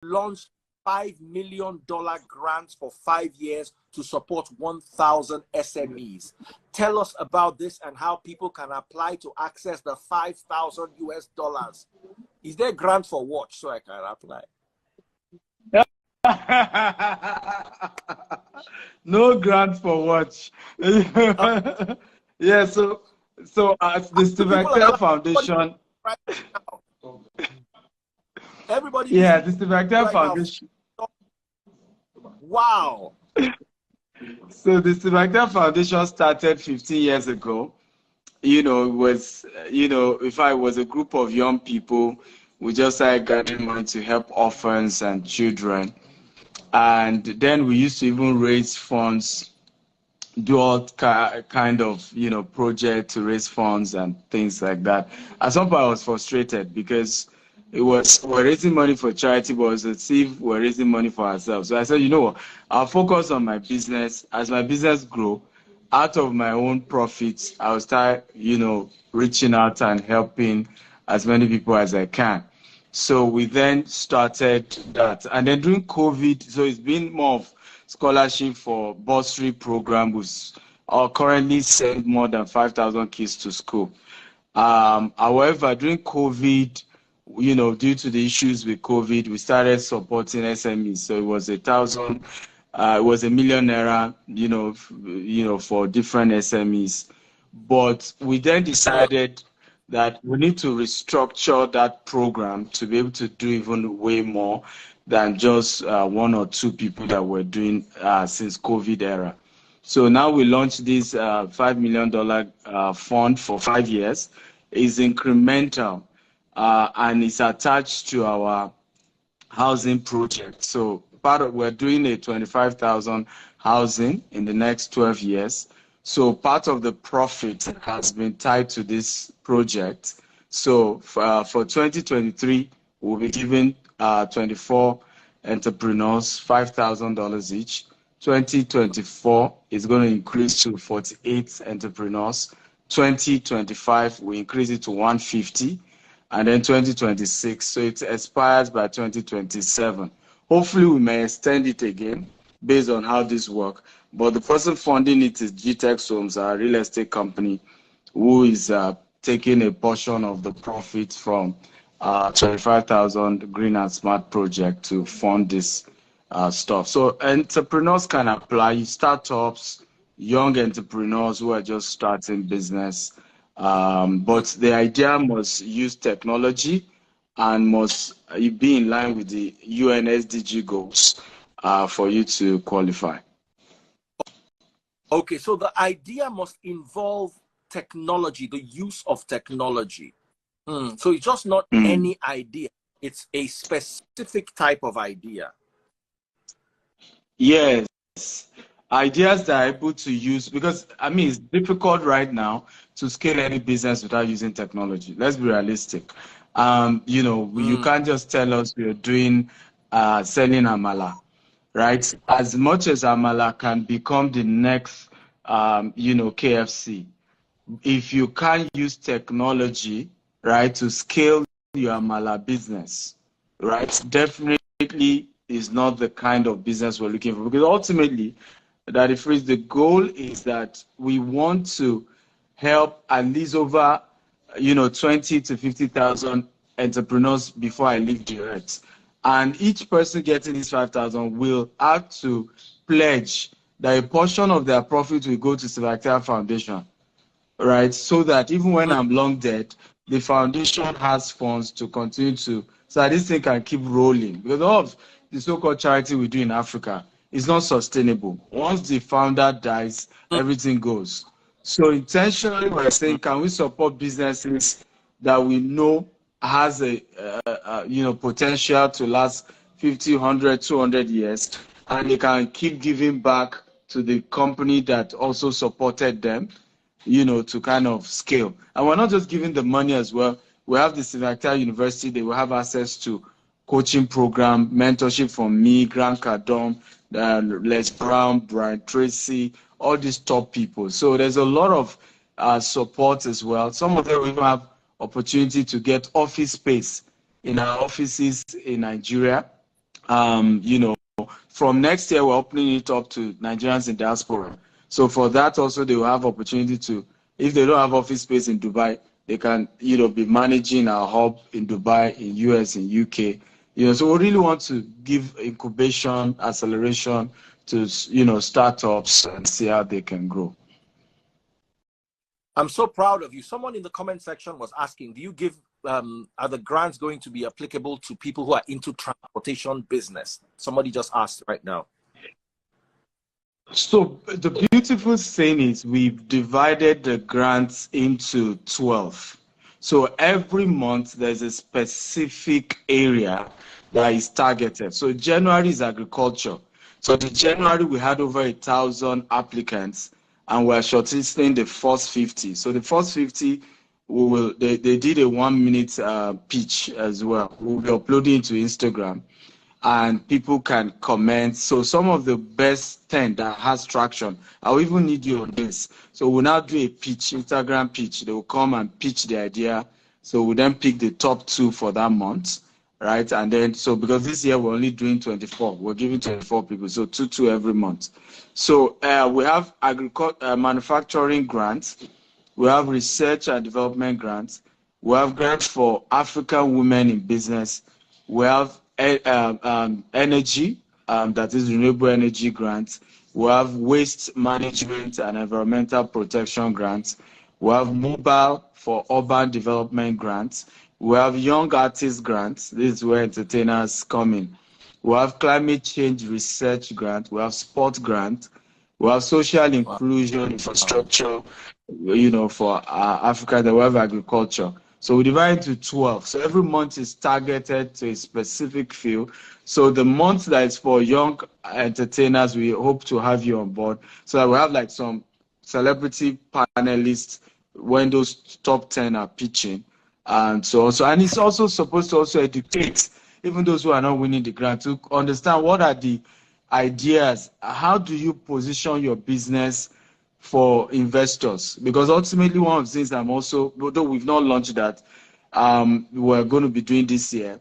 launched $5 million grants for 5 years to support 1,000 SMEs. Tell us about this and how people can apply to access the 5,000 US dollars. Is there a grant for watch so I can apply? No grant for watch. Yeah, so as the Steve Actel Foundation. Right now. Everybody. Yeah, the Steve Actel Foundation. Wow. So the Steve Actel Foundation started 15 years ago. It was, if I was a group of young people, we just started gathering money to help orphans and children. And then we used to even raise funds, do all kind of, project to raise funds and things like that. At some point I was frustrated because we're raising money for charity, but it's as if we're raising money for ourselves. So I said, you know what, I'll focus on my business. As my business grow, out of my own profits, I'll start, reaching out and helping as many people as I can. So we then started that. And then during COVID, so it's been more of scholarship for bursary program. We currently send more than 5,000 kids to school. However, during COVID, due to the issues with COVID, we started supporting SMEs. So it was it was $1 million, for different SMEs. But we then decided that we need to restructure that program to be able to do even way more than just one or two people that were doing since COVID era. So now we launched this $5 million fund for 5 years. It's incremental and it's attached to our housing project. So we're doing a 25,000 housing in the next 12 years. So part of the profit has been tied to this project. So for 2023, we'll be giving 24 entrepreneurs $5,000 each. 2024 is going to increase to 48 entrepreneurs. 2025, we increase it to 150. And then 2026, so it expires by 2027. Hopefully, we may extend it again based on how this works. But the person funding it is GTEX Homes, our real estate company, who is taking a portion of the profit from 25,000 Green and Smart project to fund this stuff. So entrepreneurs can apply, startups, young entrepreneurs who are just starting business. But the idea must use technology and must be in line with the UN SDG goals for you to qualify. Okay, so the idea must involve technology, the use of technology. So it's just not any idea. It's a specific type of idea. Yes. Ideas that are able to use, because it's difficult right now to scale any business without using technology. Let's be realistic. You can't just tell us we're doing selling amala, right? As much as amala can become the next KFC, if you can't use technology, right, to scale your amala business, right, definitely is not the kind of business we're looking for. Because ultimately, Daddy Freeze, the goal is that we want to help at least over 20 to 50,000 entrepreneurs before I leave the earth. And each person getting this 5,000 will have to pledge that a portion of their profit will go to Steve Actel Foundation, right? So that even when I'm long dead, the foundation has funds to continue so that this thing can keep rolling. Because all of the so-called charity we do in Africa is not sustainable. Once the founder dies, everything goes. So intentionally, we're saying, can we support businesses that we know has a potential to last 50, 100, 200 years, and they can keep giving back to the company that also supported them, to kind of scale. And we're not just giving the money as well. We have the Steve Actel University. They will have access to coaching program, mentorship from me, Grant Cardone, Les Brown, Brian Tracy, all these top people. So there's a lot of support as well. Some of them even have opportunity to get office space in our offices in Nigeria. You know, from next year, we're opening it up to Nigerians in diaspora. So for that also, they will have opportunity to, if they don't have office space in Dubai, they can, you know, be managing our hub in Dubai, in US, in UK. You know, so we really want to give incubation, acceleration to, you know, startups and see how they can grow. I'm so proud of you. Someone in the comment section was asking, do you give, are the grants going to be applicable to people who are into transportation business? Somebody just asked right now. So the beautiful thing is we've divided the grants into 12. So every month there's a specific area that is targeted. So January is agriculture. So in January we had over 1,000 applicants and we're shortlisting the first 50. So the first 50 they did a 1-minute pitch as well. We'll be uploading to Instagram and people can comment. So some of the best 10 that has traction, I'll even need you on this. So we'll now do a pitch, Instagram pitch. They will come and pitch the idea. So we'll then pick the top 2 for that month, right? And then, so because this year we're only doing 24, we're giving 24 people, so 2 every month. So we have manufacturing grants, we have research and development grants, we have grants for African women in business, we have energy, that is renewable energy grants. We have waste management and environmental protection grants. We have mobile for urban development grants. We have young artist grants. This is where entertainers come in. We have climate change research grant. We have sport grant. We have social inclusion infrastructure, you know, for Africa. Then we have agriculture. So we divide into 12. So every month is targeted to a specific field. So the month that is for young entertainers, we hope to have you on board. So that we have like some celebrity panelists when those top 10 are pitching. And so also, and it's also supposed to also educate even those who are not winning the grant to understand what are the ideas. How do you position your business for investors? Because ultimately one of the things I'm also, although we've not launched that, we're going to be doing this year,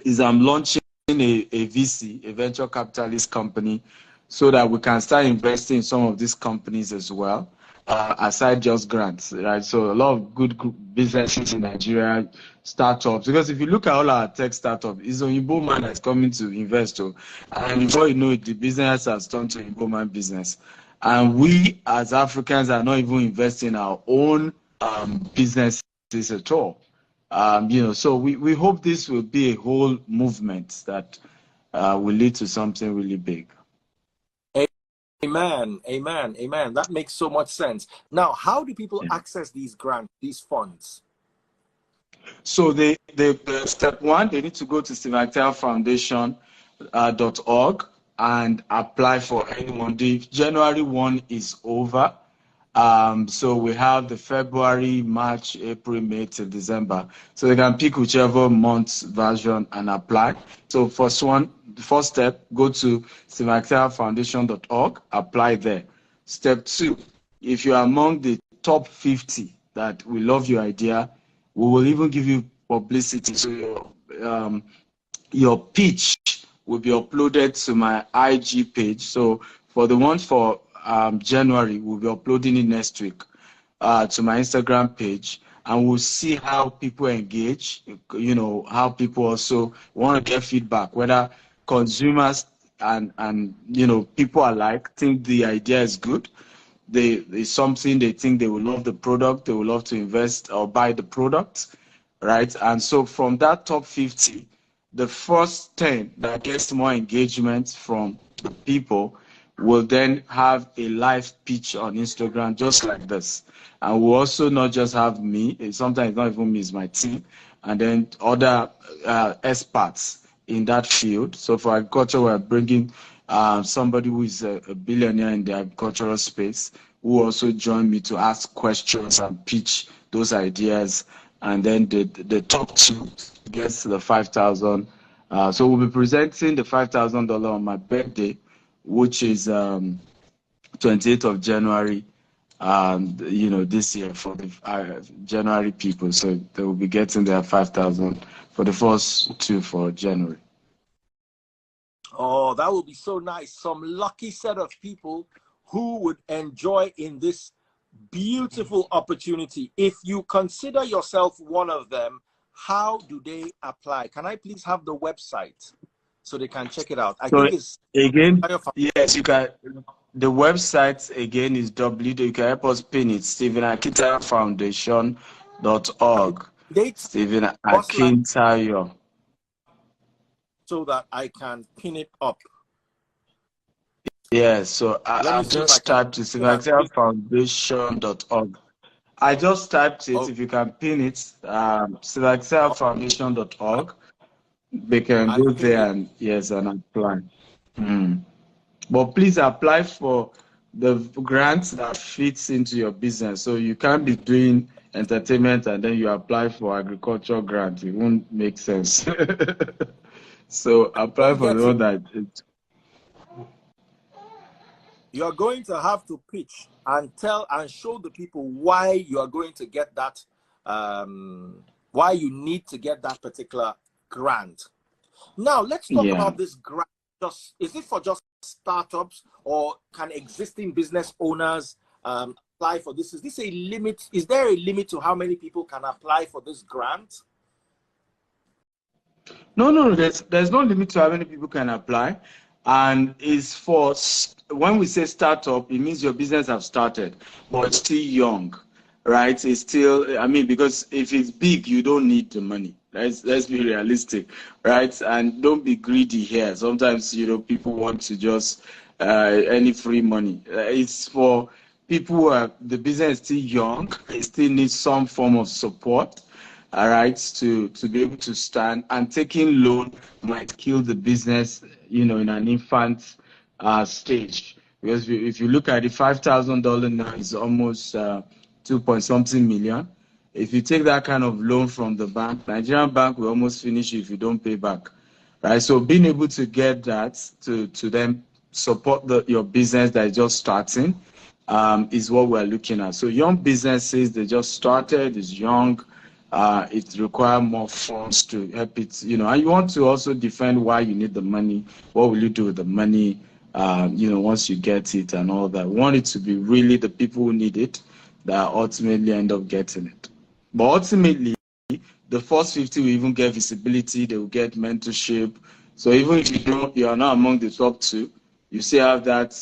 is I'm launching a VC, a venture capitalist company, so that we can start investing in some of these companies as well, aside just grants, right? So a lot of good businesses in Nigeria, startups, because if you look at all our tech startups, it's an Igbo man that's coming to invest, and before you know it, the business has turned to Igbo man business. And we as Africans are not even investing in our own businesses at all. You know, so we hope this will be a whole movement that will lead to something really big. Amen, amen, amen. That makes so much sense. Now, how do people access these grants, these funds? So the step 1, they need to go to stevenitalfoundation.org and apply for anyone. The January one is over. So we have the February, March, April, May till December. So they can pick whichever month's version and apply. So the first step, go to stevenitalfoundation.org, apply there. Step 2, if you are among the top 50 that we love your idea, we will even give you publicity. So your pitch will be uploaded to my IG page. So for the ones for January, we'll be uploading it next week to my Instagram page, and we'll see how people engage, you know, how people also want to get feedback, whether consumers and you know, people alike think the idea is good. It's something they think they will love the product, they will love to invest or buy the product, right? And so from that top 50, the first 10 that gets more engagement from the people will then have a live pitch on Instagram just like this. And we'll also not just have me, sometimes not even me, it's my team, and then other experts in that field. So for agriculture, we're bringing somebody who is a billionaire in the agricultural space, who also joined me to ask questions and pitch those ideas. And then the top 2 gets the $5,000. So we'll be presenting the $5,000 on my birthday, which is 28th of January, you know, this year for the January people. So they will be getting their $5,000 for the first 2 for January. Oh, that would be so nice. Some lucky set of people who would enjoy in this beautiful opportunity. If you consider yourself one of them, how do they apply? Can I please have the website so they can check it out? I So think it's again, yes, you can. The website again is you can help us pin it, StephenAkintayoFoundation.org. date Stephen boss line Akintayo. so that I can pin it up. Yeah, so Let me I see if I just can. typed it, StephenAkintayoFoundation.org. I just typed it. Oh, If you can pin it, StephenAkintayoFoundation.org. They can I go pinned it. there and yes, and apply. But please apply for the grants that fits into your business. So you can't be doing entertainment and then you apply for agriculture grant. It won't make sense. So apply Don't for get the it. one that You're going to have to pitch and tell and show the people why you are going to get that, why you need to get that particular grant. Now, let's talk yeah. about this grant. Is it for just startups, or can existing business owners apply for this? Is this a limit? Is there a limit to how many people can apply for this grant? No. There's no limit to how many people can apply, and it's for when we say startup, it means your business have started, but it's still young, right? It's still, I mean, because if it's big, you don't need the money. Let's be realistic, right? And don't be greedy here. Sometimes people want to just any free money. It's for people who are the business is still young. It still needs some form of support. All right, to be able to stand, and taking loan might kill the business, in an infant stage. Because if you look at the $5,000 now is almost 2 point something million. If you take that kind of loan from the bank, Nigerian bank will almost finish you if you don't pay back, right? So being able to get that to then support your business that is just starting is what we're looking at. So young businesses, they just started, is young. It requires more funds to help it, and you want to also define why you need the money. What will you do with the money, once you get it and all that. We want it to be really the people who need it that ultimately end up getting it. But ultimately, the first 50 will even get visibility, they will get mentorship. So even if you are not among the top 2, you still have that,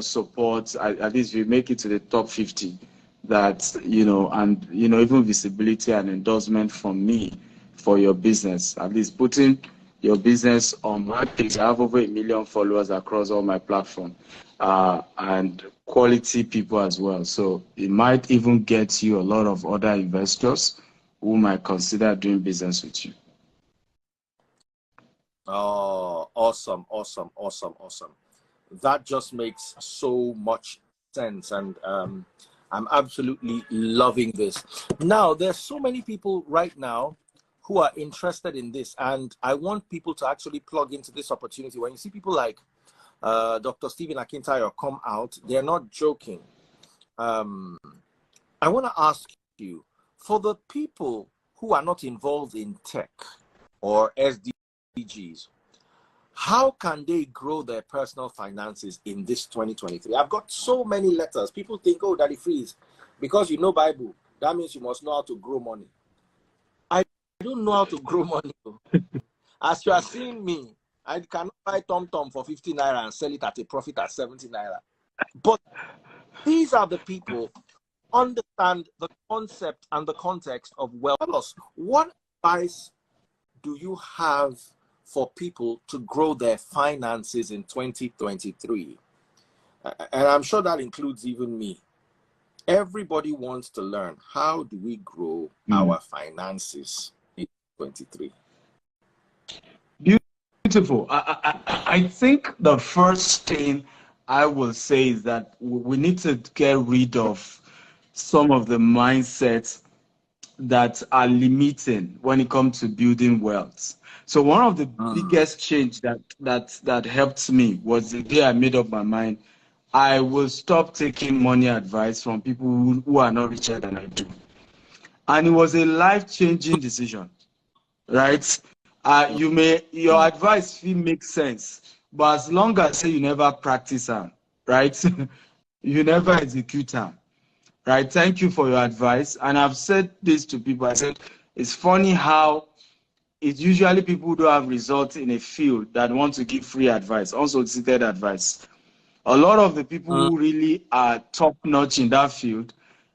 support. At least you make it to the top 50. That, and even visibility and endorsement from me for your business. At least putting your business on my page. I have over 1 million followers across all my platforms, and quality people as well. So it might even get you a lot of other investors who might consider doing business with you. Oh, awesome. That just makes so much sense, and I'm absolutely loving this. Now, there's so many people right now who are interested in this, and I want people to actually plug into this opportunity. When you see people like Dr. Stephen Akintayo come out, they're not joking. I want to ask you, for the people who are not involved in tech or SDGs, how can they grow their personal finances in this 2023? I've got so many letters. People think, oh, Daddy Freeze, because you know Bible, that means you must know how to grow money. I don't know how to grow money. As you are seeing me, I cannot buy Tom Tom for 50 naira and sell it at a profit at 70 naira. But these are the people who understand the concept and the context of wealth. What advice do you have for people to grow their finances in 2023? And I'm sure that includes even me. Everybody wants to learn, how do we grow our finances in 2023? Beautiful. I think the first thing I will say is that we need to get rid of some of the mindsets that are limiting when it comes to building wealth. So one of the biggest change that helped me was the day I made up my mind I will stop taking money advice from people who are not richer than I do. And it was a life-changing decision, right? Your advice feel make sense, but as long as you never practice them, right? You never execute them, right? Thank you for your advice. And I've said this to people. I said it's funny how it's usually people who don't have results in a field that want to give free advice, unsolicited advice. A lot of the people who really are top notch in that field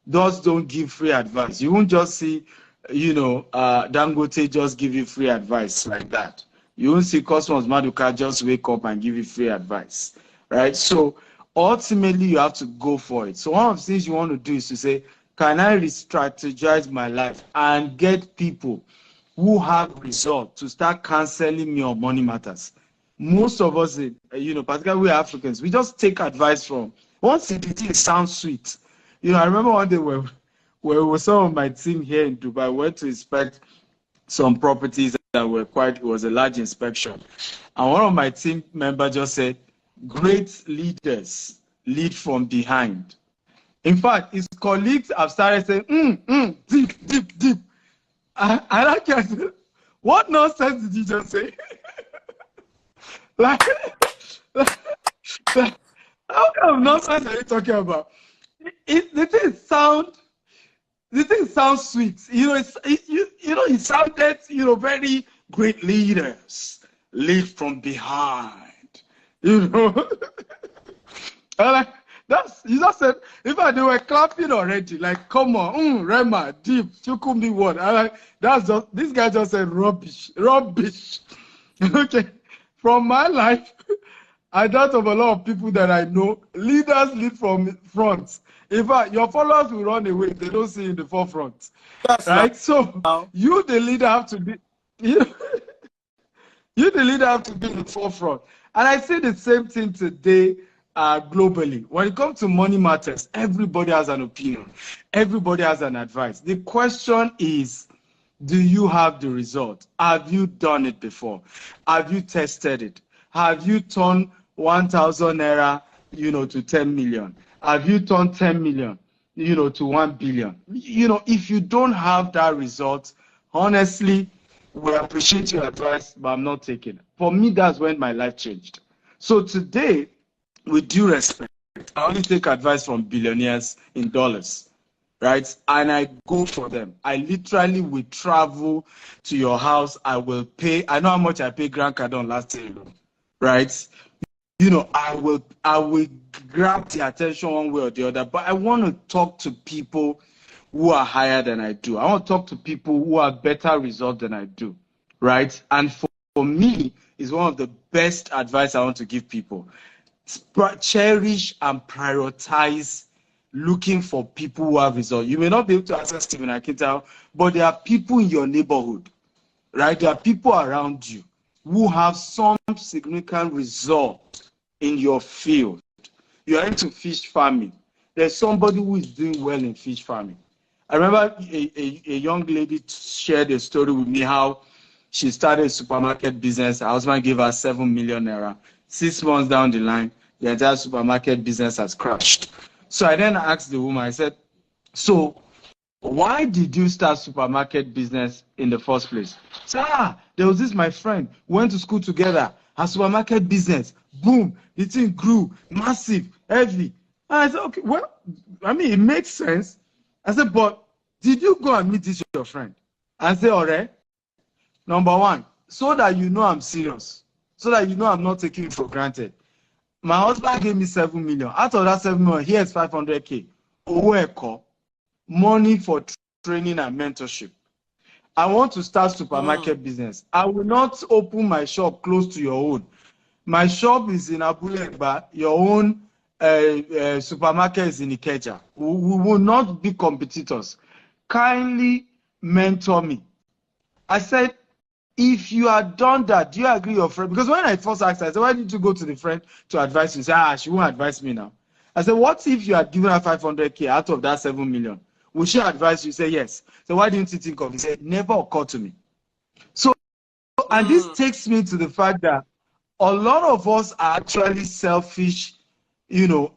just don't give free advice. You won't just see, Dangote just give you free advice like that. You won't see Cosmos Maduka just wake up and give you free advice, right? So ultimately, you have to go for it. So one of the things you want to do is to say, can I re-strategize my life and get people who have results to start canceling me on money matters? Most of us, particularly we Africans, we just take advice from once it sounds sweet. I remember one day where some of my team here in Dubai went to inspect some properties that it was a large inspection. And one of my team members just said, great leaders lead from behind. In fact, his colleagues have started saying, deep. I can't say, what nonsense did you just say? like, how kind of nonsense are you talking about? The thing sounds sweet. It sounded, very great leaders lead from behind. You just said, in fact, they were clapping already. Like, come on, Rema, deep, Chukumi word. This guy just said rubbish. Okay, from my life, I doubt of a lot of people that I know, leaders lead from front. In fact, your followers will run away if they don't see you in the forefront. That's right? So you, the leader, have to be you the leader have to be in the forefront. And I say the same thing today globally. When it comes to money matters, everybody has an opinion. Everybody has an advice. The question is, do you have the result? Have you done it before? Have you tested it? Have you turned 1,000 naira, to 10 million? Have you turned 10 million, to 1 billion? If you don't have that result, honestly, we appreciate your advice, but I'm not taking it. For me, that's when my life changed. So today, with due respect, I only take advice from billionaires in dollars, right? And I go for them. I literally will travel to your house. I will pay. I know how much I paid Grant Cardone last year, right? I will grab the attention one way or the other, but I want to talk to people who are higher than I do. I want to talk to people who have better results than I do, right? And for me, is one of the best advice I want to give people. Cherish and prioritize looking for people who have results. You may not be able to access Stephen Akintayo, but there are people in your neighborhood, right? There are people around you who have some significant result in your field. You are into fish farming. There's somebody who is doing well in fish farming. I remember a young lady shared a story with me how she started a supermarket business. Her husband gave her 7 million naira. 6 months down the line, the entire supermarket business has crashed. So I then asked the woman, I said, so why did you start supermarket business in the first place? She said, there was this, my friend, went to school together, her supermarket business, boom, the thing grew, massive, heavy. And I said, okay, well, I mean, it makes sense. I said, but did you go and meet this your friend? And say, all right, number one, so that you know I'm serious, so that you know I'm not taking it for granted. My husband gave me 7 million. Out of that 7 million, here's 500K. Money for training and mentorship. I want to start supermarket business. I will not open my shop close to your own. My shop is in Abule Egba. Your own supermarket is in Ikeja. We will not be competitors. Kindly mentor me. I said, if you had done that, do you agree your friend? Because when I first asked her, I said, why did you go to the friend to advise you? She said, she won't advise me now. I said, what if you had given her 500K out of that 7 million? Would she advise you? Say yes. So why didn't you think of it? He said, never occurred to me. So, and this takes me to the fact that a lot of us are actually selfish, unknowingly.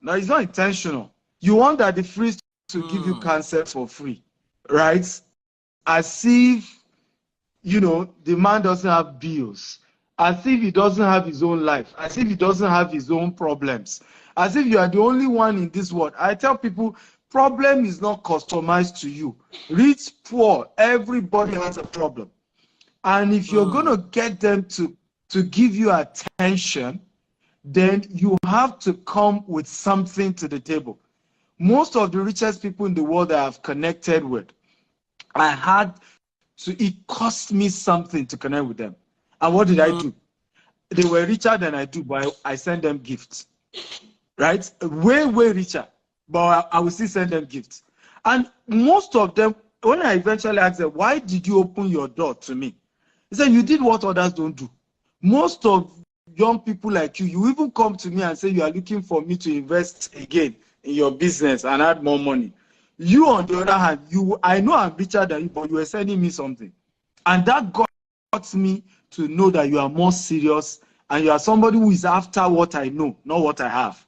Now, it's not intentional. You want that the free to give you cancer for free, right? As if you know, the man doesn't have bills, as if he doesn't have his own life, as if he doesn't have his own problems, as if you are the only one in this world. I tell people, problem is not customized to you. Rich, poor, everybody has a problem. And if you're going to get them to give you attention, then you have to come with something to the table. Most of the richest people in the world that I've connected with, it cost me something to connect with them. And what did I do? They were richer than I do, but I sent them gifts, right? Way, way richer, but I will still send them gifts. And most of them, when I eventually asked them, why did you open your door to me? He said, you did what others don't do. Most of young people like you even come to me and say you are looking for me to invest again in your business and add more money. You, on the other hand, I know I'm richer than you, but you were sending me something. And that got me to know that you are more serious and you are somebody who is after what I know, not what I have.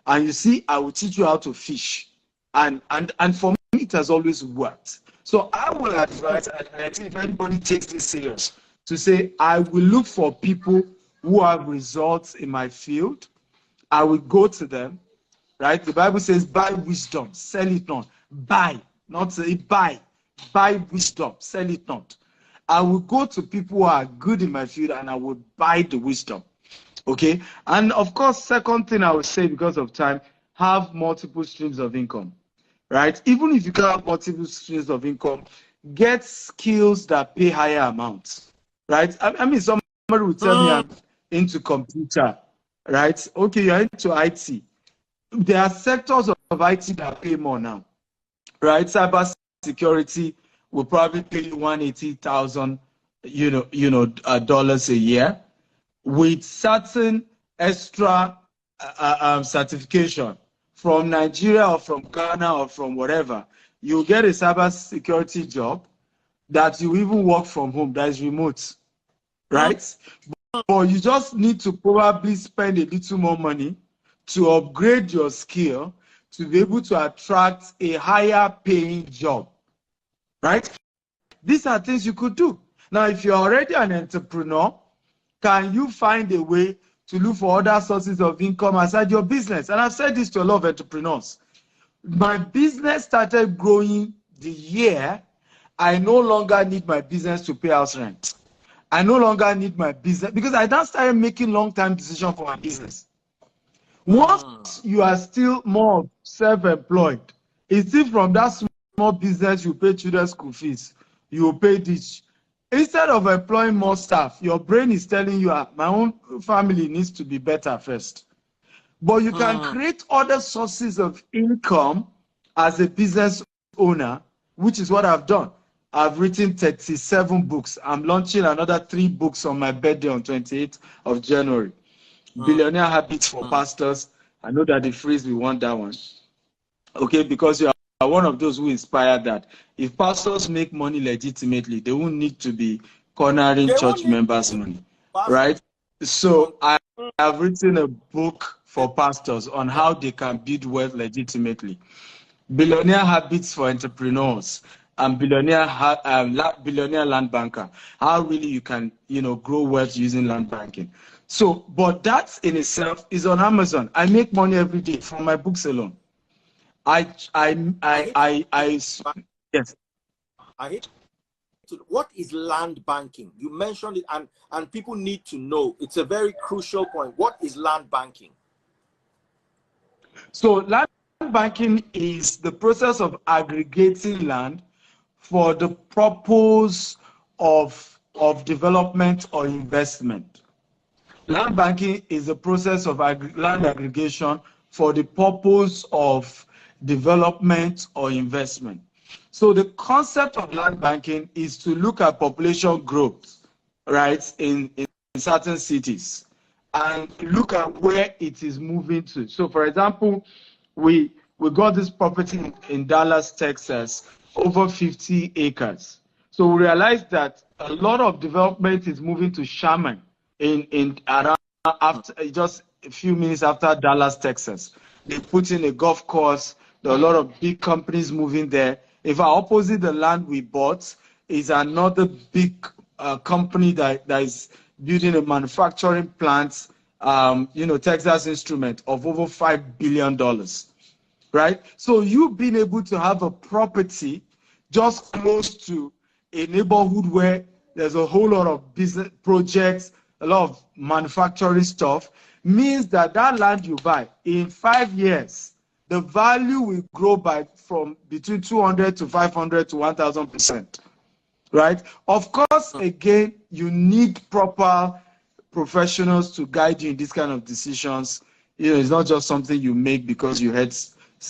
And you see, I will teach you how to fish. And for me, it has always worked. So I will advise, and I think if anybody takes this serious, to say, I will look for people who have results in my field. I will go to them, right? The Bible says, buy wisdom, sell it not. Buy, not say buy. Buy wisdom, sell it not. I will go to people who are good in my field and I will buy the wisdom. Okay? And of course, second thing I would say, because of time, have multiple streams of income, right? Even if you can't have multiple streams of income, get skills that pay higher amounts, right? I mean, somebody will tell me I'm into computer, right? Okay, you're into IT. There are sectors of IT that pay more now, right? Cyber security will probably pay you $180,000, dollars a year, with certain extra certification from Nigeria or from Ghana or from whatever. You get a cyber security job that you even work from home, that is remote, right? But you just need to probably spend a little more money to upgrade your skill to be able to attract a higher paying job, right? These are things you could do. Now, if you're already an entrepreneur, can you find a way to look for other sources of income aside your business? And I've said this to a lot of entrepreneurs. My business started growing the year I no longer need my business to pay house rent. I no longer need my business because I then started making long-term decisions for my business. Once you are still more self-employed, it's still from that small business you pay children's school fees, you will pay this. Instead of employing more staff, your brain is telling you, my own family needs to be better first. But you can create other sources of income as a business owner, which is what I've done. I've written 37 books. I'm launching another 3 books on my birthday on 28th of January. Billionaire Habits for Pastors. I know that the phrase we want that one. Okay, because you are one of those who inspired that. If pastors make money legitimately, they won't need to be cornering church members' money, right? So I have written a book for pastors on how they can build wealth legitimately. Billionaire Habits for Entrepreneurs and Billionaire Land Banker. How really you can, grow wealth using land banking. So, but that in itself is on Amazon. I make money every day from my books alone. Yes. What is land banking? You mentioned it, and people need to know. It's a very crucial point. What is land banking? So land banking is the process of aggregating land for the purpose of development or investment. Land banking is a process of land aggregation for the purpose of development or investment. So the concept of land banking is to look at population growth, right, in certain cities and look at where it is moving to. So for example, we got this property in Dallas, Texas, over 50 acres. So we realized that a lot of development is moving to Sherman around after just a few minutes after Dallas, Texas. They put in a golf course. There are a lot of big companies moving there. If I opposite the land we bought is another big company that is building a manufacturing plant, Texas Instrument, of over $5 billion, right? So you being able to have a property just close to a neighborhood where there's a whole lot of business projects, a lot of manufacturing stuff, means that land you buy in 5 years, the value will grow from between 200 to 500 to 1,000%, right? Of course, again, you need proper professionals to guide you in these kind of decisions. It's not just something you make because you heard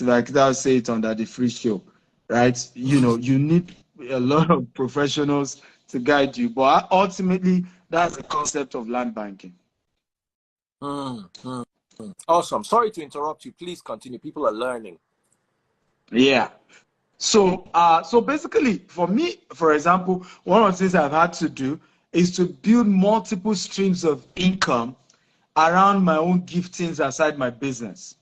like that say it on the free show, right? You need a lot of professionals to guide you, but ultimately that's the concept of land banking. Awesome. Sorry to interrupt you. Please continue. People are learning. Yeah. So basically, for me, for example, one of the things I've had to do is to build multiple streams of income around my own giftings aside my business,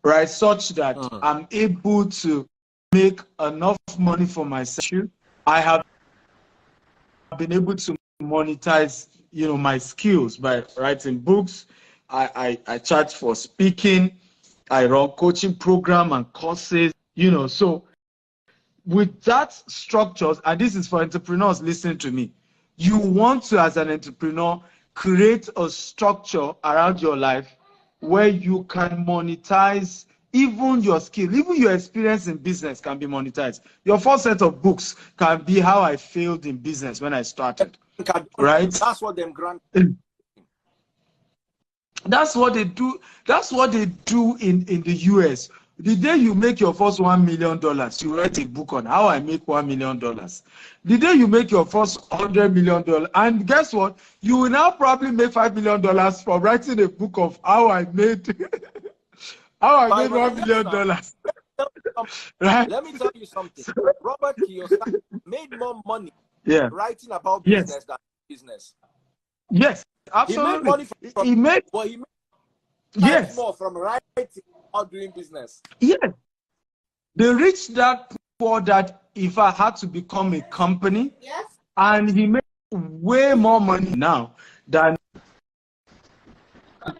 right? Such that I'm able to make enough money for myself. I have been able to monetize, my skills by writing books. I charge for speaking. I run coaching program and courses, so with that structures, and this is for entrepreneurs listening to me, you want to, as an entrepreneur, create a structure around your life where you can monetize even your skill, even your experience in business can be monetized. Your first set of books can be how I failed in business when I started, right? That's what them grant. That's what they do. That's what they do in the US. The day you make your first $1 million, you write a book on how I make $1 million. The day you make your first $100 million, and guess what? You will now probably make $5 million from writing a book of how I made $1 million. Right? Let me tell you something. Robert Kiyosaki made more money writing about business than business. Yes, absolutely. He made money more from writing or doing business. Yes. They reached that point that if I had to become a company, and he made way more money now than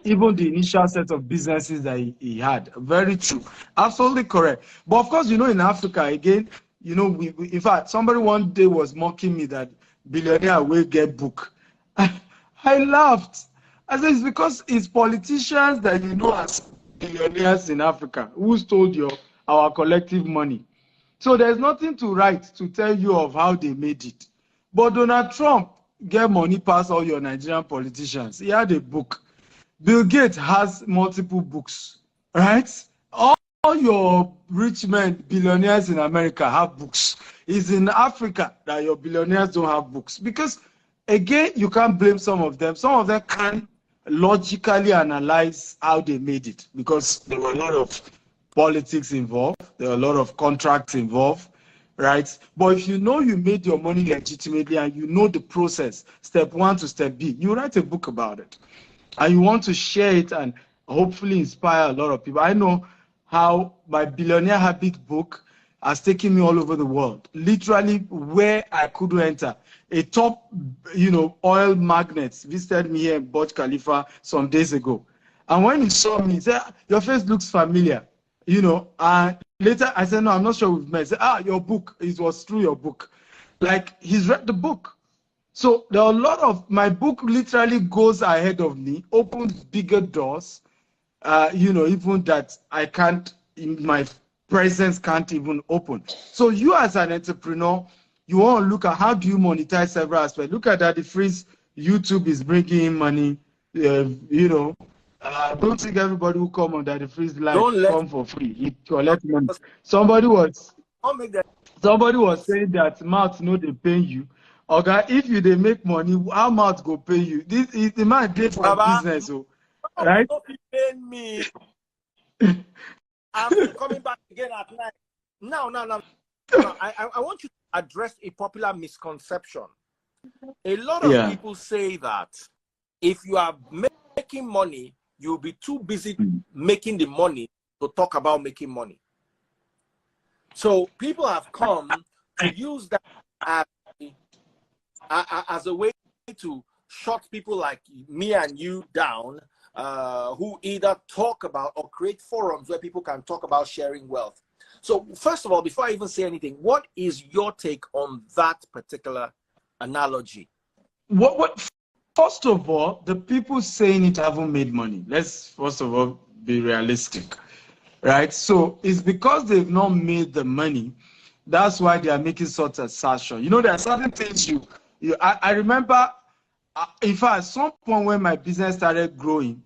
even the initial set of businesses that he had. Very true. Absolutely correct. But of course, in Africa, again, we in fact, somebody one day was mocking me that billionaire will get book. I laughed. I said, it's because it's politicians that as billionaires in Africa who stole our collective money. So there's nothing to write to tell you of how they made it. But Donald Trump get money past all your Nigerian politicians. He had a book. Bill Gates has multiple books, right? All your rich men, billionaires in America have books. It's in Africa that your billionaires don't have books. Because, again, you can't blame some of them. Some of them can't logically analyze how they made it because there were a lot of politics involved. There were a lot of contracts involved, right? But if you made your money legitimately and the process, step 1 to step B, you write a book about it. And you want to share it and hopefully inspire a lot of people. I know how my Billionaire Habit book has taken me all over the world, literally where I couldn't enter. A top, oil magnate visited me here in Burj Khalifa some days ago. And when he saw me, he said, your face looks familiar, and later I said, no, I'm not sure we've met. He said, your book, it was through your book. Like, he's read the book. So there are a lot of, my book literally goes ahead of me, opens bigger doors, even that I can't, my presence can't even open. So you as an entrepreneur, you want to look at how do you monetize several aspects. Look at that, the freeze YouTube is bringing in money, don't think everybody who come on that the freeze live come for free. It collect money. Somebody was saying that mouth they pay you. Okay, if you they make money, how much go pay you? This is the man pay for business, right? Don't be paying me. I'm coming back again at night. No. I want you to address a popular misconception. A lot of people say that if you are making money, you'll be too busy making the money to talk about making money. So people have come to use that as as a way to shut people like me and you down, who either talk about or create forums where people can talk about sharing wealth. So first of all, before I even say anything, what is your take on that particular analogy? First of all, the people saying it haven't made money. Let's first of all be realistic, right? So it's because they've not made the money. That's why they are making such assertion. You know, there are certain things I remember, in fact, at some point when my business started growing,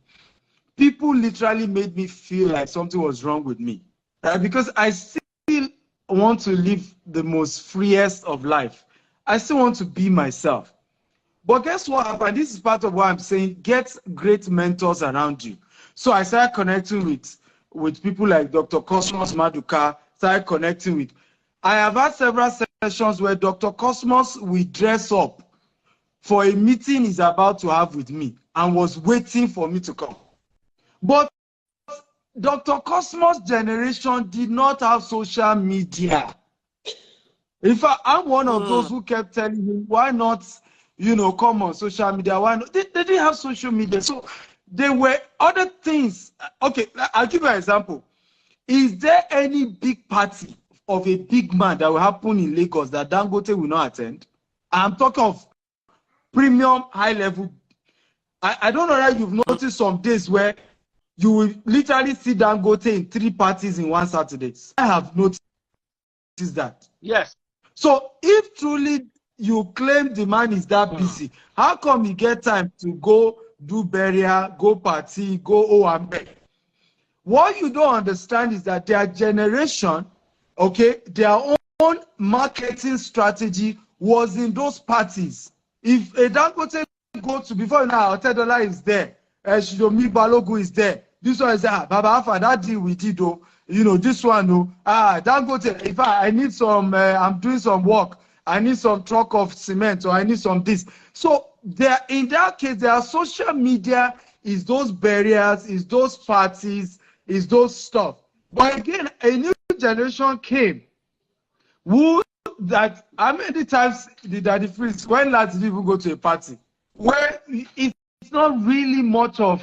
people literally made me feel like something was wrong with me, right? Because I still want to live the most freest of life. I still want to be myself. But guess what happened? This is part of what I'm saying. Get great mentors around you. So I started connecting with people like Dr. Cosmos Maduka, started connecting with. I have had several sessions where Dr. Cosmos will dress up for a meeting he's about to have with me and was waiting for me to come. But Dr. Cosmos' generation did not have social media. In fact, I'm one of those who kept telling him, why not, come on social media? Why not? They didn't have social media. So there were other things. Okay, I'll give you an example. Is there any big party of a big man that will happen in Lagos that Dangote will not attend? I'm talking of premium, high level. I don't know that you've noticed some days where you will literally see Dangote in 3 parties in one Saturday. I have noticed that. Yes. So if truly you claim the man is that busy, how come you get time to go do burial, go party, go Owambe? What you don't understand is that their generation, okay, their own marketing strategy was in those parties. If a Dangote go to, before now, Otedola is there, Shidomi Balogun is there, this one is there, Baba Alpha, that deal we did, though. This one, Dangote, if I need some, I'm doing some work, I need some truck of cement, or I need some this. So there, in that case, their social media is those barriers, is those parties, is those stuff. But again, a new generation came, how many times did Daddy Freeze, when last did you even go to a party? Where it's not really much of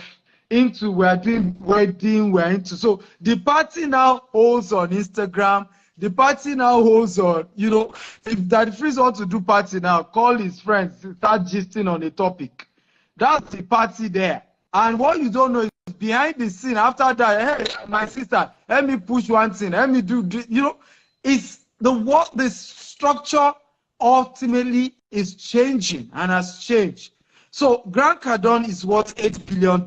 into we're doing wedding, we're into. So the party now holds on Instagram. The party now holds on, if Daddy Freeze wants to do party now, call his friends, start gisting on a topic. That's the party there. And what you don't know is behind the scene, after that, hey, my sister, let me push one thing, let me do, it's the structure ultimately is changing and has changed. So Grant Cardone is worth $8 billion.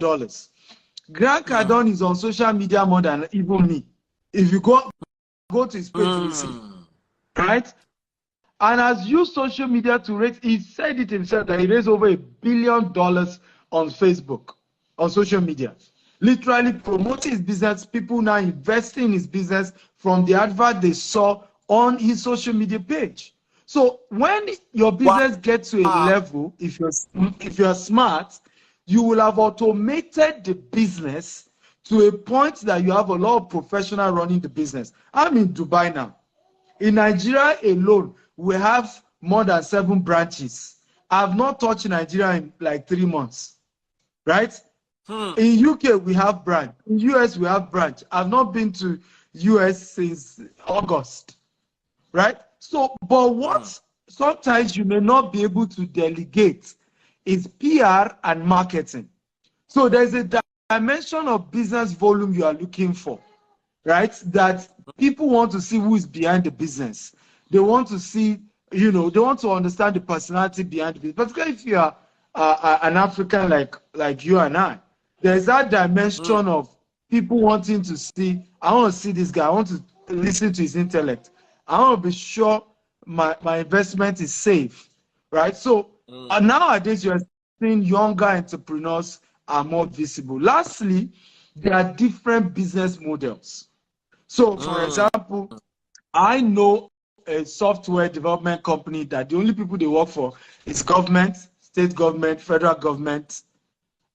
Grant Cardone is on social media more than even me. If you go to his page to see, right? And has used social media to raise, he said it himself that he raised over $1 billion on Facebook, on social media. Literally promoting his business, people now investing in his business from the advert they saw on his social media page. So when your business gets to a level, if you're smart, you will have automated the business to a point that you have a lot of professionals running the business. I'm in Dubai now. In Nigeria alone, we have more than 7 branches. I've not touched Nigeria in like 3 months, right? In UK, we have branch. In US, we have branch. I've not been to US since August, right? So, but what sometimes you may not be able to delegate is PR and marketing. So there's a dimension of business volume you are looking for, right? That people want to see who is behind the business. They want to see, they want to understand the personality behind the business. Particularly if you are an African like you and I, there's that dimension of people wanting to see, I want to see this guy, I want to listen to his intellect. I want to be sure my investment is safe, right? So nowadays you're seeing younger entrepreneurs are more visible. Lastly, there are different business models. So for example, I know a software development company that the only people they work for is government, state government, federal government,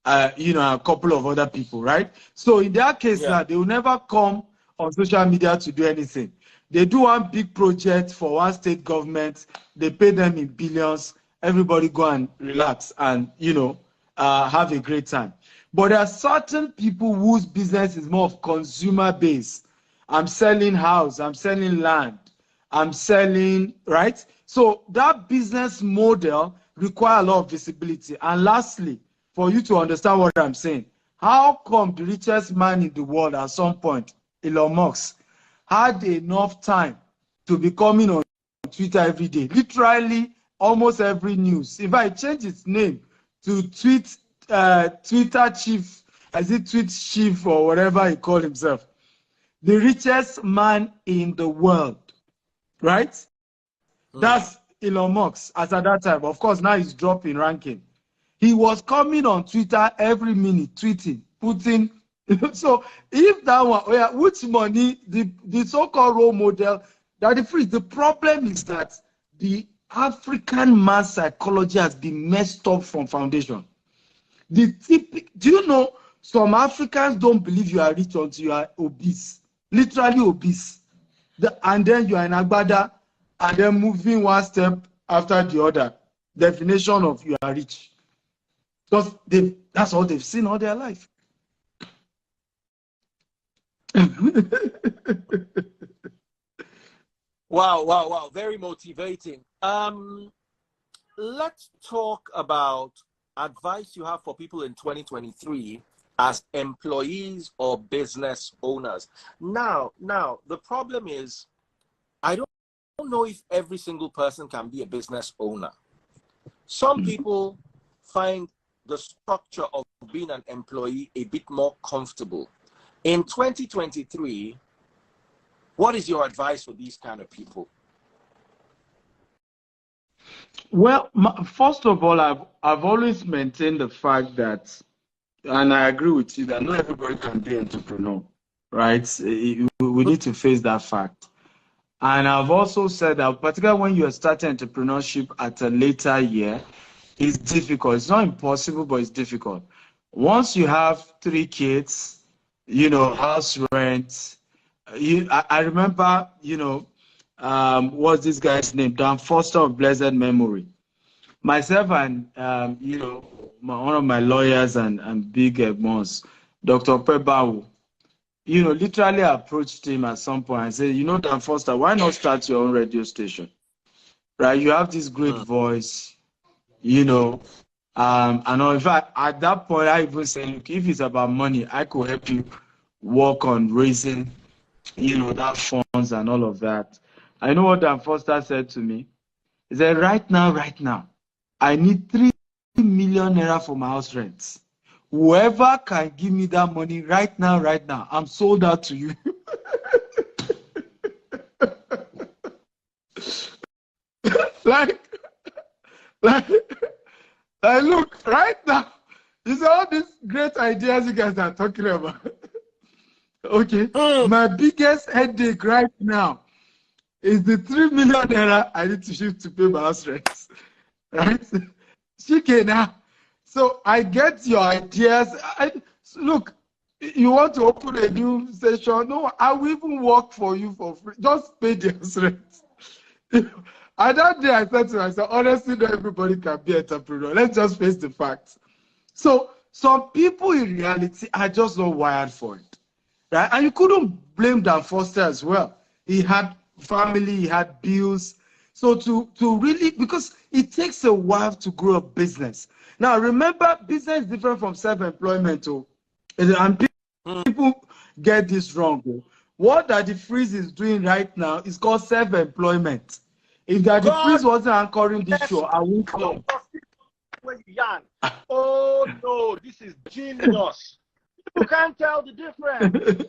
a couple of other people, right? So in their case now, they will never come on social media to do anything. They do one big project for one state government, they pay them in billions, everybody go and relax and, you know, have a great time. But there are certain people whose business is more of consumer based. I'm selling house, I'm selling land, I'm selling, right? So that business model require a lot of visibility. And lastly, for you to understand what I'm saying, how come the richest man in the world at some point, Elon Musk, had enough time to be coming on Twitter every day? Literally almost every news. If I change its name to Twitter chief, as it tweet chief or whatever he called himself, the richest man in the world, right? That's Elon Musk as at that time. Of course, now he's dropping ranking. He was coming on Twitter every minute, tweeting, putting. So if that one, oh yeah, which money, the so-called role model, that the free, the problem is that the African man's psychology has been messed up from foundation. Do you know some Africans don't believe you are rich until you are obese, literally obese, and then you are in agbada, and then moving one step after the other. Definition of you are rich, because that's all they've seen all their life. Wow. Very motivating. Let's talk about advice you have for people in 2023 as employees or business owners. Now, the problem is, I don't know if every single person can be a business owner. Some people find the structure of being an employee a bit more comfortable. In 2023, what is your advice for these kind of people? Well, first of all, I've always maintained the fact that, and I agree with you, that not everybody can be an entrepreneur, right? We need to face that fact. And I've also said that, particularly when you are starting entrepreneurship at a later year, it's difficult. It's not impossible, but it's difficult. Once you have 3 kids, you know, house rent, I remember, you know, what's this guy's name? Dan Foster of blessed memory. Myself and, you know, one of my lawyers and big boss, Dr. Pebawu, you know, literally approached him at some point and said, you know, Dan Foster, why not start your own radio station? Right? You have this great voice, you know. And in fact, at that point, I even said, look, if it's about money, I could help you work on raising, you know, that funds and all of that. I know what Dan Foster said to me. He said, right now, I need 3 million naira for my house rent. Whoever can give me that money right now, I'm sold out to you. like, look, right now, these are all these great ideas you guys are talking about. Okay, my biggest headache right now is the 3 million naira I need to shift to pay my house rent. Right? Now. So I get your ideas. Look, you want to open a new station? No, I will even work for you for free. Just pay the house rent. And that day I said to myself, honestly, not everybody can be an entrepreneur. Let's just face the facts. So some people in reality are just not wired for it. Right? And you couldn't blame Dan Foster as well. He had family, he had bills. So to really, because it takes a while to grow a business. Now remember, business is different from self-employment. And people get this wrong. What Daddy Freeze is doing right now is called self-employment. If Daddy Freeze wasn't anchoring this show, I wouldn't come. Oh no, this is genius. You can't tell the difference.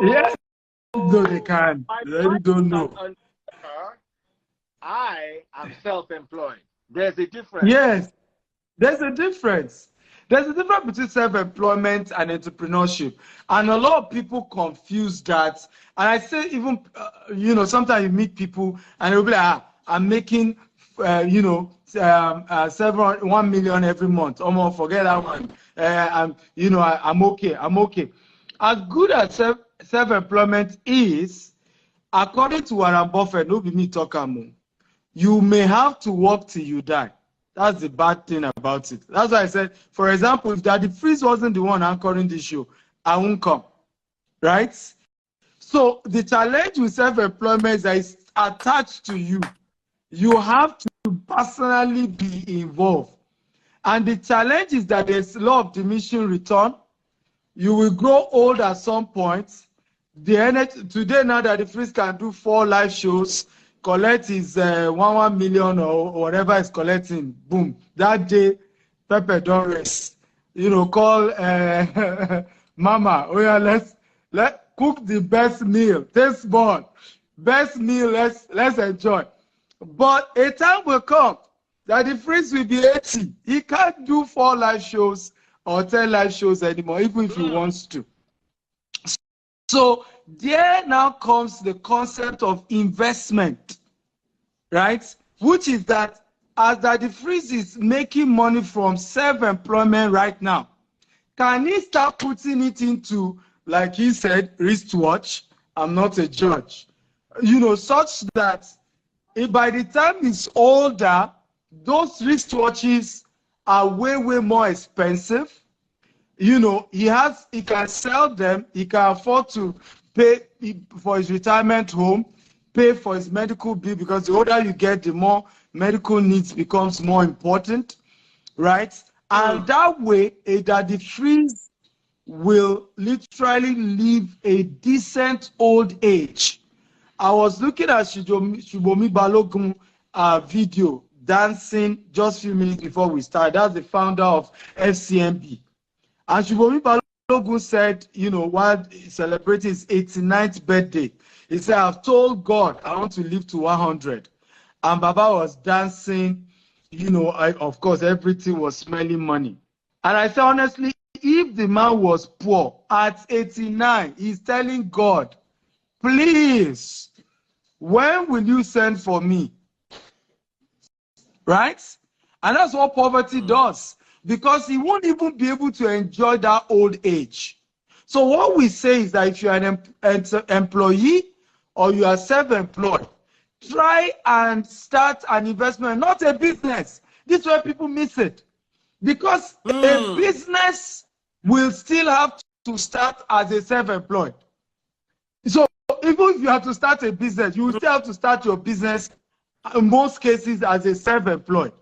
Yes, no, they can. They really don't know. I am self-employed. There's a difference. Yes, there's a difference. There's a difference between self-employment and entrepreneurship. And a lot of people confuse that. And I say even, you know, sometimes you meet people and they'll be like, I'm making, you know, 1 million every month. Oh, more, forget that one. You know, I'm okay. As good as self-employment is, according to Warren Buffett, no be me talk am. you may have to work till you die. That's the bad thing about it. That's why I said, for example, if Daddy Freeze wasn't the one anchoring the show, I won't come, right? So the challenge with self-employment is that it's attached to you. You have to personally be involved. And the challenge is that there's a law of diminishing return. You will grow old at some point. The energy, today now that the Freeze can do 4 live shows, collect his 1 million or whatever is collecting, boom. That day, Pepe don't rest. You know, call Mama, oh yeah, let's cook the best meal. Taste bud. Best meal, let's enjoy. But a time will come that the Freeze will be 80. He can't do 4 live shows or 10 live shows anymore, even if he wants to. So there now comes the concept of investment, right? Which is that as Daddy Freeze is making money from self-employment right now, can he start putting it into, like he said, wristwatch? I'm not a judge. You know, such that if by the time he's older, those wristwatches are way, way more expensive. You know, he can sell them, he can afford to pay for his retirement home, pay for his medical bill, because the older you get, the more medical needs becomes more important, right? And that way, a Daddy Freeze will literally live a decent old age. I was looking at Shubomi Balogun video, dancing, just a few minutes before we started. That's the founder of FCMB. And Shubomi Balogun said, you know, while celebrating his 89th birthday, he said, I've told God I want to live to 100. And Baba was dancing, you know, of course, everything was smelling money. And I said, honestly, if the man was poor at 89, he's telling God, please, when will you send for me? Right? And that's what poverty does, because he won't even be able to enjoy that old age. So what we say is that if you're an employee or you are self-employed, try and start an investment, not a business. This is where people miss it. Because a business will still have to start as a self-employed. So even if you have to start a business, you will still have to start your business in most cases as a self-employed.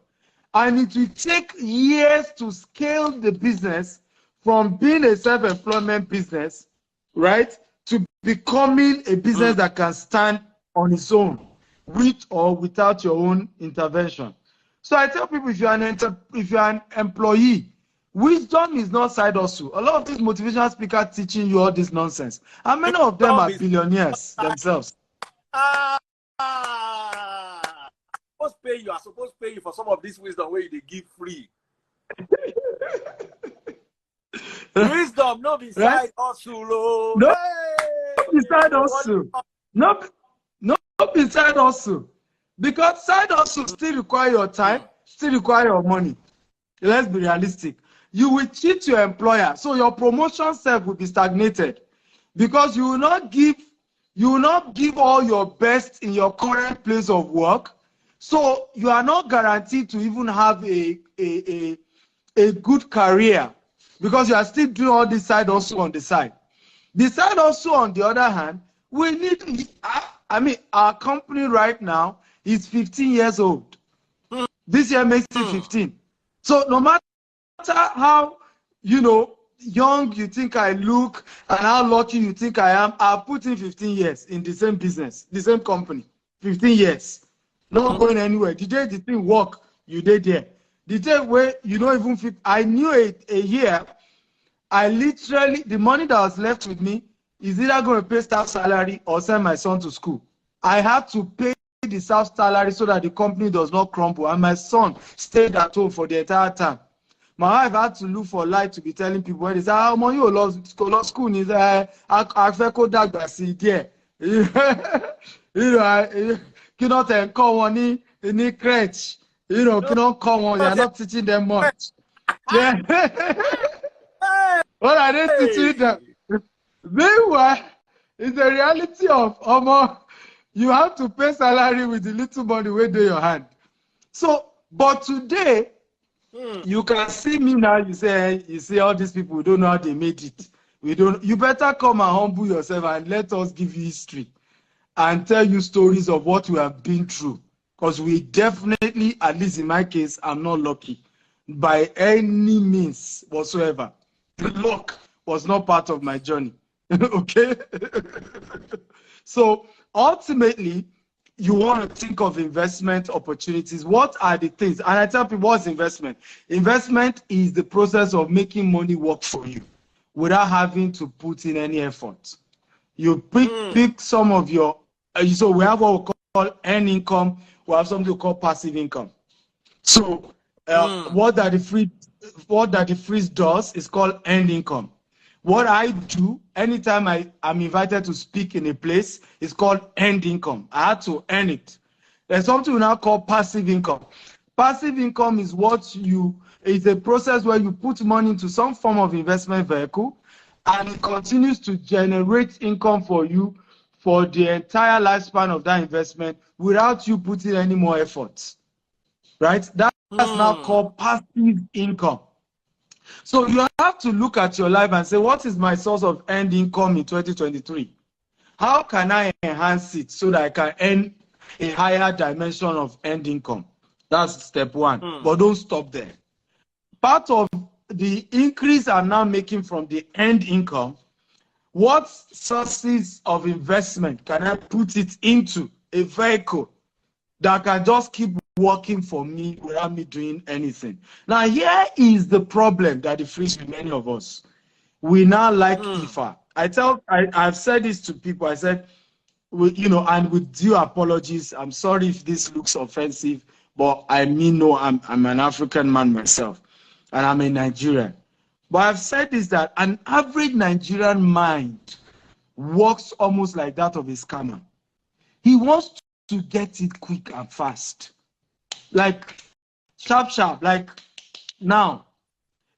And it will take years to scale the business from being a self-employment business, right, to becoming a business that can stand on its own, with or without your own intervention. So I tell people, if you're an employee, wisdom is not side hustle. A lot of these motivational speakers teaching you all this nonsense, and many of them are billionaires themselves. I supposed to pay you for some of this wisdom where they give free. Wisdom, no be side hustle. No, be side hustle. No, be side hustle. Because side hustle still require your time, still require your money. Let's be realistic. You will cheat your employer, so your promotion self will be stagnated, because you will not give all your best in your current place of work. So you are not guaranteed to even have a good career, because you are still doing all this side hustle on the side. The side hustle, on the other hand, we need. I mean, our company right now is 15 years old. This year makes it 15. So no matter how, you know, young you think I look and how lucky you think I am, I've put in 15 years in the same business, the same company. 15 years. Not going anywhere. The day the thing work, you did there. The day where you don't even fit. I knew a year, I literally, the money that was left with me is either going to pay staff salary or send my son to school. I had to pay the staff salary so that the company does not crumble, and my son stayed at home for the entire time. My wife had to look for light to be telling people when they say, "How much you lost school?" Is I feko dagba si there. You know, cannot call one in crèche. You know, cannot call one. They are not teaching them much. Yeah. What are they teaching them? Meanwhile, it's the reality of You have to pay salary with the little money where in your hand. So, but today, you can see me now, you see all these people, we don't know how they made it. You better come and humble yourself and let us give you history and tell you stories of what we have been through. Because we definitely, at least in my case, I'm not lucky by any means whatsoever. The luck was not part of my journey. Okay? So ultimately, you want to think of investment opportunities. What are the things? And I tell people, what's investment? Investment is the process of making money work for you without having to put in any effort. You pick some of your, so we have what we call earned income. We have something we call passive income. So what that the freeze does is called earned income. What I do anytime I'm invited to speak in a place is called earned income. I had to earn it. There's something we now call passive income. Passive income is it's a process where you put money into some form of investment vehicle and it continues to generate income for you for the entire lifespan of that investment without you putting any more effort. Right? That's now called passive income. So you have to look at your life and say, what is my source of earned income in 2023? How can I enhance it so that I can earn a higher dimension of earned income? That's step one. But don't stop there. Part of the increase I'm now making from the earned income, what sources of investment can I put it into a vehicle that can just keep working for me without me doing anything? Now, here is the problem that defeats with many of us. We now like IFA. I've said this to people. I said, and with due apologies, I'm sorry if this looks offensive, but I mean, no, I'm an African man myself, and I'm a Nigerian. But I've said this, that an average Nigerian mind works almost like that of a scammer. He wants to get it quick and fast. Like sharp, like now.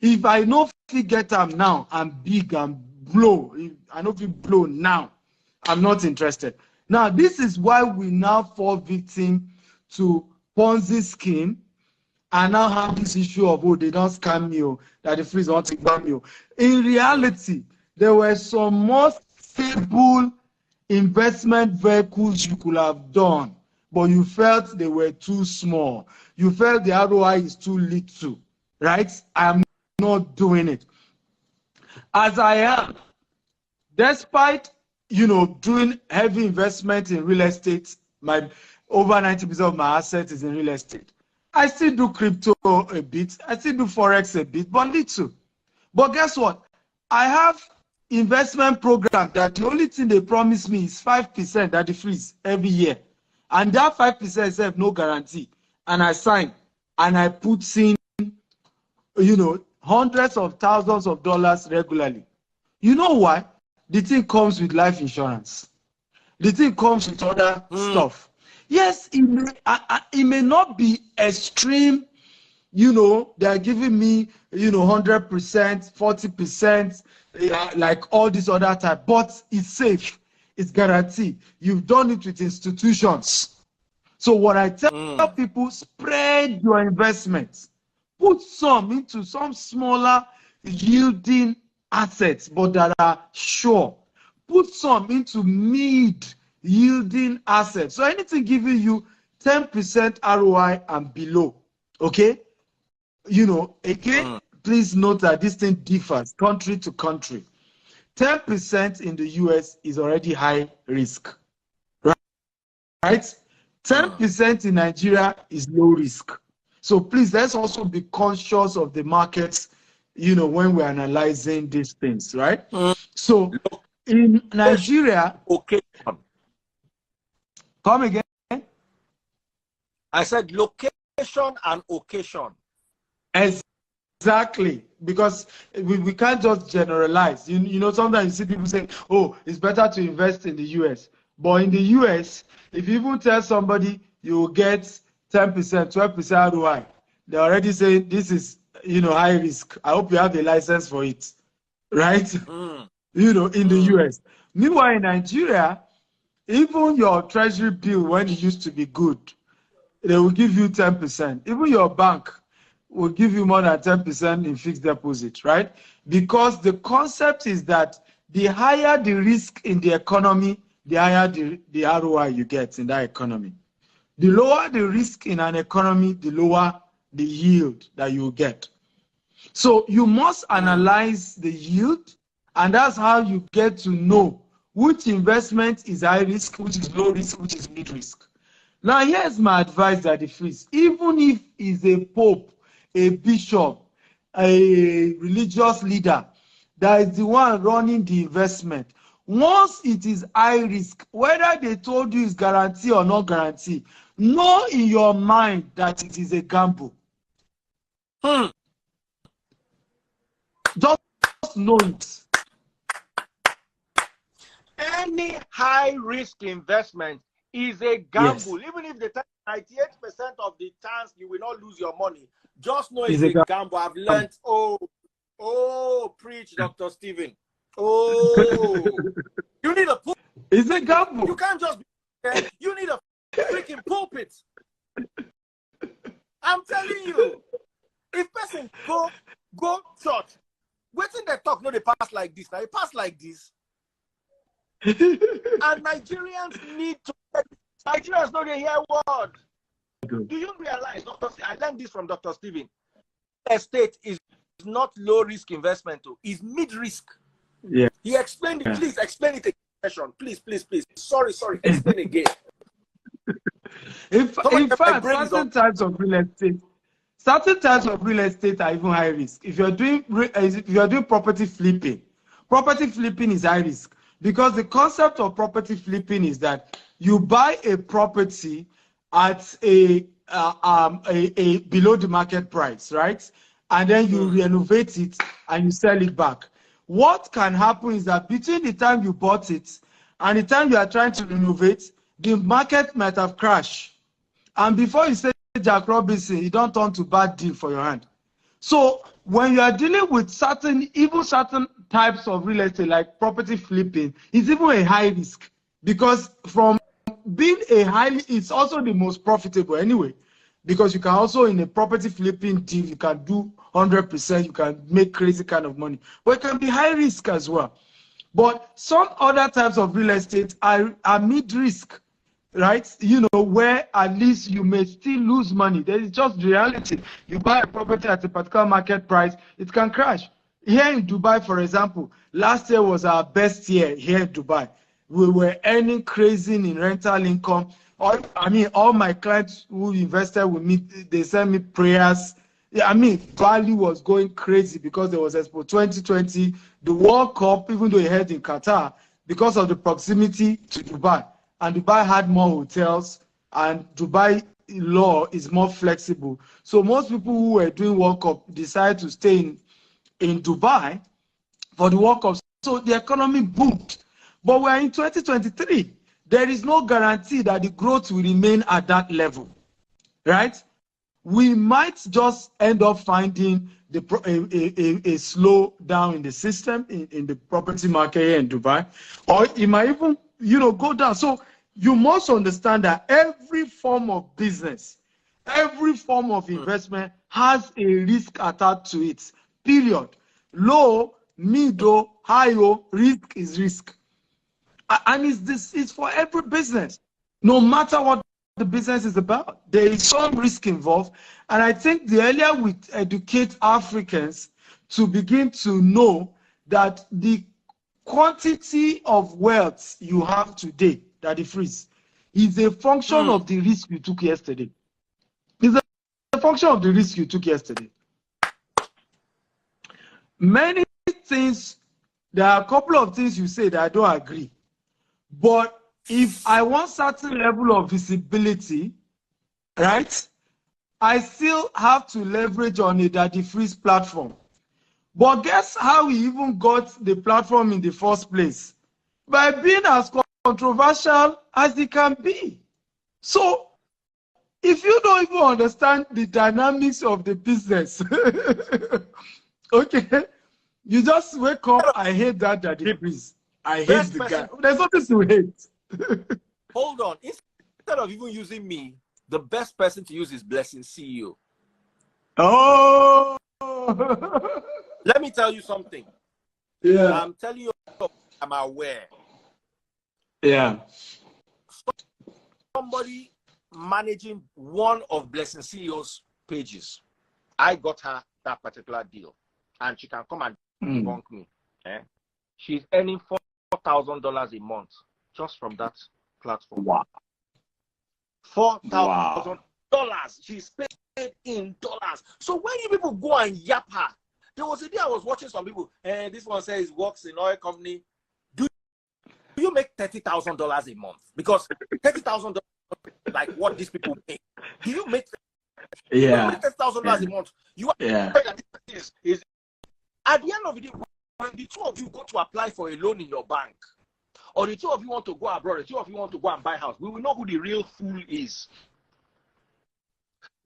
If I know if we get them now, I'm big and blow. If I know if we blow now, I'm not interested. Now, this is why we now fall victim to Ponzi scheme and now have this issue of, oh, they don't scam me, that the freeze wants to scam me. In reality, there were some more stable investment vehicles you could have done, but you felt they were too small. You felt the ROI is too little, right? I'm not doing it. As I am, despite, doing heavy investment in real estate, my over 90% of my assets is in real estate. I still do crypto a bit. I still do Forex a bit, but little. But guess what? I have investment program that the only thing they promise me is 5% that they freeze every year. And that 5% is no guarantee. And I sign and I put in, hundreds of thousands of dollars regularly. You know why? The thing comes with life insurance. The thing comes with other stuff. Yes, it may not be extreme, they are giving me, 100%, 40%, like all this other type, but it's safe, it's guaranteed. You've done it with institutions. So what I tell people, spread your investments. Put some into some smaller yielding assets, but that are sure. Put some into mid yielding assets. So anything giving you 10% ROI and below, okay? Again, please note that this thing differs country to country. 10% in the US is already high risk, right? 10% in Nigeria is low risk. So please, let's also be conscious of the markets, when we're analyzing these things, right? So in Nigeria, come again? I said location and occasion. Exactly, because we can't just generalize. Sometimes you see people say, oh, it's better to invest in the US. But in the US, if you even tell somebody you will get 10%, 12% ROI, they already say this is, high risk. I hope you have a license for it, right? In the US. Meanwhile, in Nigeria, Even your treasury bill, when it used to be good, they will give you 10%. Even your bank will give you more than 10% in fixed deposit, right? Because the concept is that the higher the risk in the economy, the higher the ROI you get in that economy. The lower the risk in an economy, the lower the yield that you get. So you must analyze the yield, and that's how you get to know which investment is high risk, which is low risk, which is mid risk. Now, here's my advice, Daddy Freeze. Even if he's a pope, a bishop, a religious leader that is the one running the investment, once it is high risk, whether they told you it's guarantee or not guarantee, know in your mind that it is a gamble. Just know it. Any high risk investment is a gamble. Yes. Even if the 98% of the chance you will not lose your money, just know it's a gamble. I've learned. Oh, preach, Dr. Stephen. Oh, you need a pulpit. It's a gamble. You can't just be there. You need a freaking pulpit. I'm telling you, if person go church, waiting they talk, no, they pass like this. Now they pass like this. And Nigerians need to. Nigerians know they hear word. Do you realize, I learned this from Dr. Stephen. Estate is not low risk investment, it's mid risk. Yeah. He explained it. Please explain it again. Please. Sorry. Explain again. In fact, certain types of real estate are even high risk. If you're doing property flipping is high risk, because the concept of property flipping is that you buy a property at a below the market price, right? And then you renovate it and you sell it back. What can happen is that between the time you bought it and the time you are trying to renovate, the market might have crashed. And before you say Jack Robinson, you don't turn to bad deal for your hand. So when you are dealing with certain types of real estate, like property flipping, it's even a high risk, because from being it's also the most profitable anyway, because you can also, in a property flipping deal, you can do 100%, you can make crazy kind of money, but it can be high risk as well. But some other types of real estate are mid risk, right? You know, where at least you may still lose money. There is just reality. You buy a property at a particular market price, it can crash. Here in Dubai, for example, last year was our best year here in Dubai. We were earning crazy in rental income. All my clients who invested with me, they sent me prayers. Value was going crazy because there was Expo 2020, the World Cup, even though it held in Qatar, because of the proximity to Dubai. And Dubai had more hotels, and Dubai law is more flexible. So most people who were doing World Cup decided to stay in Dubai for the World Cup. So the economy boomed. But we're in 2023. There is no guarantee that the growth will remain at that level, right? We might just end up finding a slow down in the system, in the property market here in Dubai, or it might even, go down. So you must understand that every form of business, every form of investment has a risk attached to it, period. Low, middle, high, risk is risk. And it's for every business, no matter what the business is about. There is some risk involved. And I think the earlier we educate Africans to begin to know that the quantity of wealth you have today, Daddy Freeze, is a function of the risk you took yesterday. It's a function of the risk you took yesterday. Many things, there are a couple of things you say that I don't agree. But if I want certain level of visibility, right, I still have to leverage on a Daddy Freeze platform. But guess how we even got the platform in the first place? By being as controversial as it can be. So if you don't even understand the dynamics of the business, okay, you just wake up, I hate that Daddy Freeze. I hate the guy. There's nothing to hate. Hold on. Instead of even using me, the best person to use is Blessing CEO. Oh. Let me tell you something. Yeah. I'm telling you, I'm aware. Yeah. Somebody managing one of Blessing CEO's pages, I got her that particular deal, and she can come and debunk me. She's earning $4,000 a month just from that platform. Wow. $4,000. She's paid in dollars. So when you people go and yap her, there was a day I was watching some people, and this one says he works in oil company. Do you make $30,000 a month? Because $30,000, like what these people make. Do you make? Yeah. $30,000 a month. You are is at the end of the day, when the two of you go to apply for a loan in your bank, or the two of you want to go abroad, the two of you want to go and buy a house, we will know who the real fool is.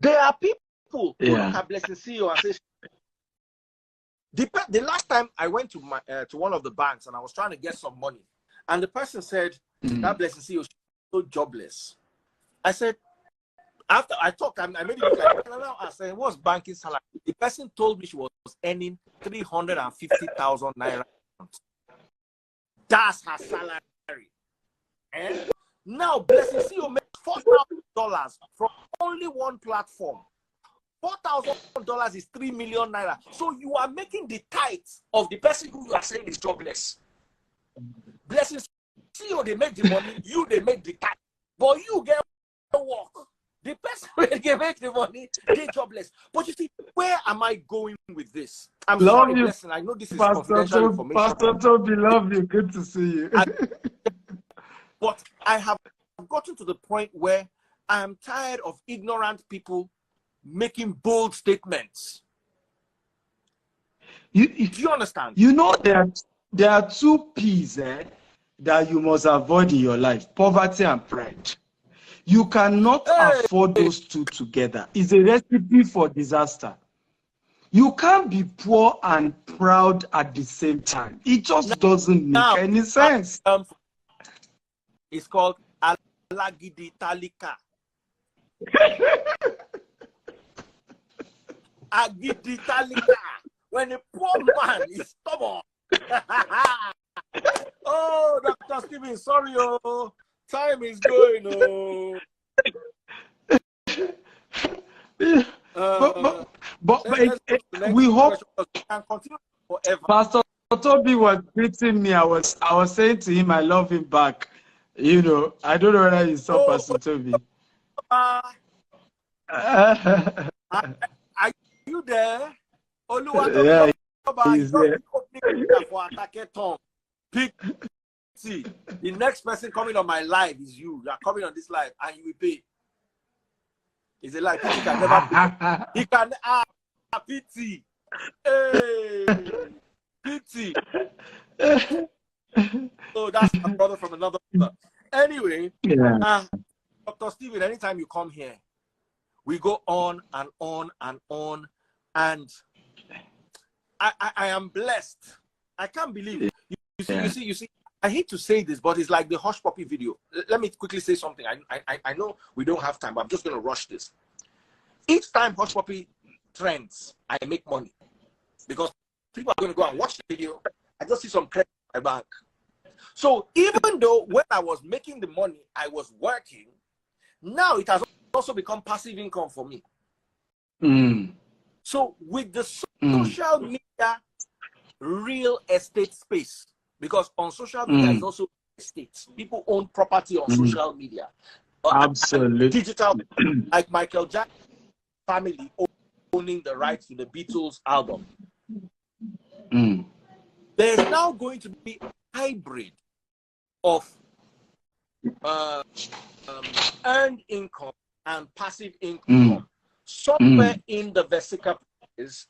There are people who look at Blessing CEO and say, the last time I went to my to one of the banks and I was trying to get some money, and the person said that Blessing CEO is so jobless. I said, after I talked, I made it look like, I said, what's banking salary? The person told me she was earning 350,000 naira. That's her salary. And now Blessing CEO makes $4,000 from only one platform. $4,000 is 3 million naira. So you are making the tithes of the person who you are saying is jobless. Blessing CEO, they make the money, you they make the tithe, but you get work. The person who make the money, they jobless. But you see, where am I going with this? I'm sorry, Blessing. I know this is confidential information. Pastor Toby, love you. Good to see you. But I have gotten to the point where I am tired of ignorant people making bold statements. Do you understand? You know there are two P's that you must avoid in your life: poverty and pride. You cannot afford those two together. It's a recipe for disaster. You can't be poor and proud at the same time. It just doesn't make any sense. It's called Alagidi Talika. Agidi Talika. When a poor man is stubborn. Oh, Dr. Stephen, sorry, oh. Time is going, oh. We hope. Can continue forever. Pastor Toby was greeting me. I was saying to him, I love him back. You know, I don't know whether you saw Pastor Toby. Are you there? Yeah, he's there. See, the next person coming on my live is you. You are coming on this live and you will pay. It's a lie. He can never pay. He can pity. Hey, pity. So that's my brother from another brother. Anyway, Dr. Stephen, anytime you come here, we go on and on and on. And I am blessed. I can't believe it. You see, I hate to say this, but it's like the Hush Puppy video. Let me quickly say something. I know we don't have time, but I'm just going to rush this. Each time Hush Puppy trends, I make money. Because people are going to go and watch the video. I just see some credit in my bank. So even though when I was making the money, I was working, now it has also become passive income for me. So with the social media real estate space, because on social media is also estate. People own property on social media. Absolutely. Digital, like Michael Jackson family owning the rights to the Beatles album. There's now going to be a hybrid of earned income and passive income. Somewhere in the vesica is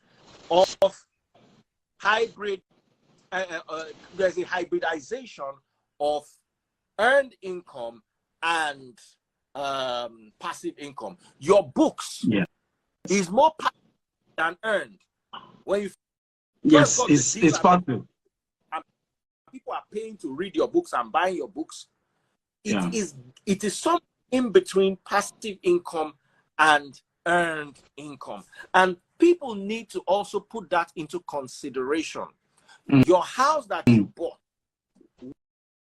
of hybrid. There's a hybridization of earned income and passive income. Your books is more passive than earned. When you it's passive. People are paying to read your books and buying your books. it is something in between passive income and earned income. And people need to also put that into consideration. Your house that you bought,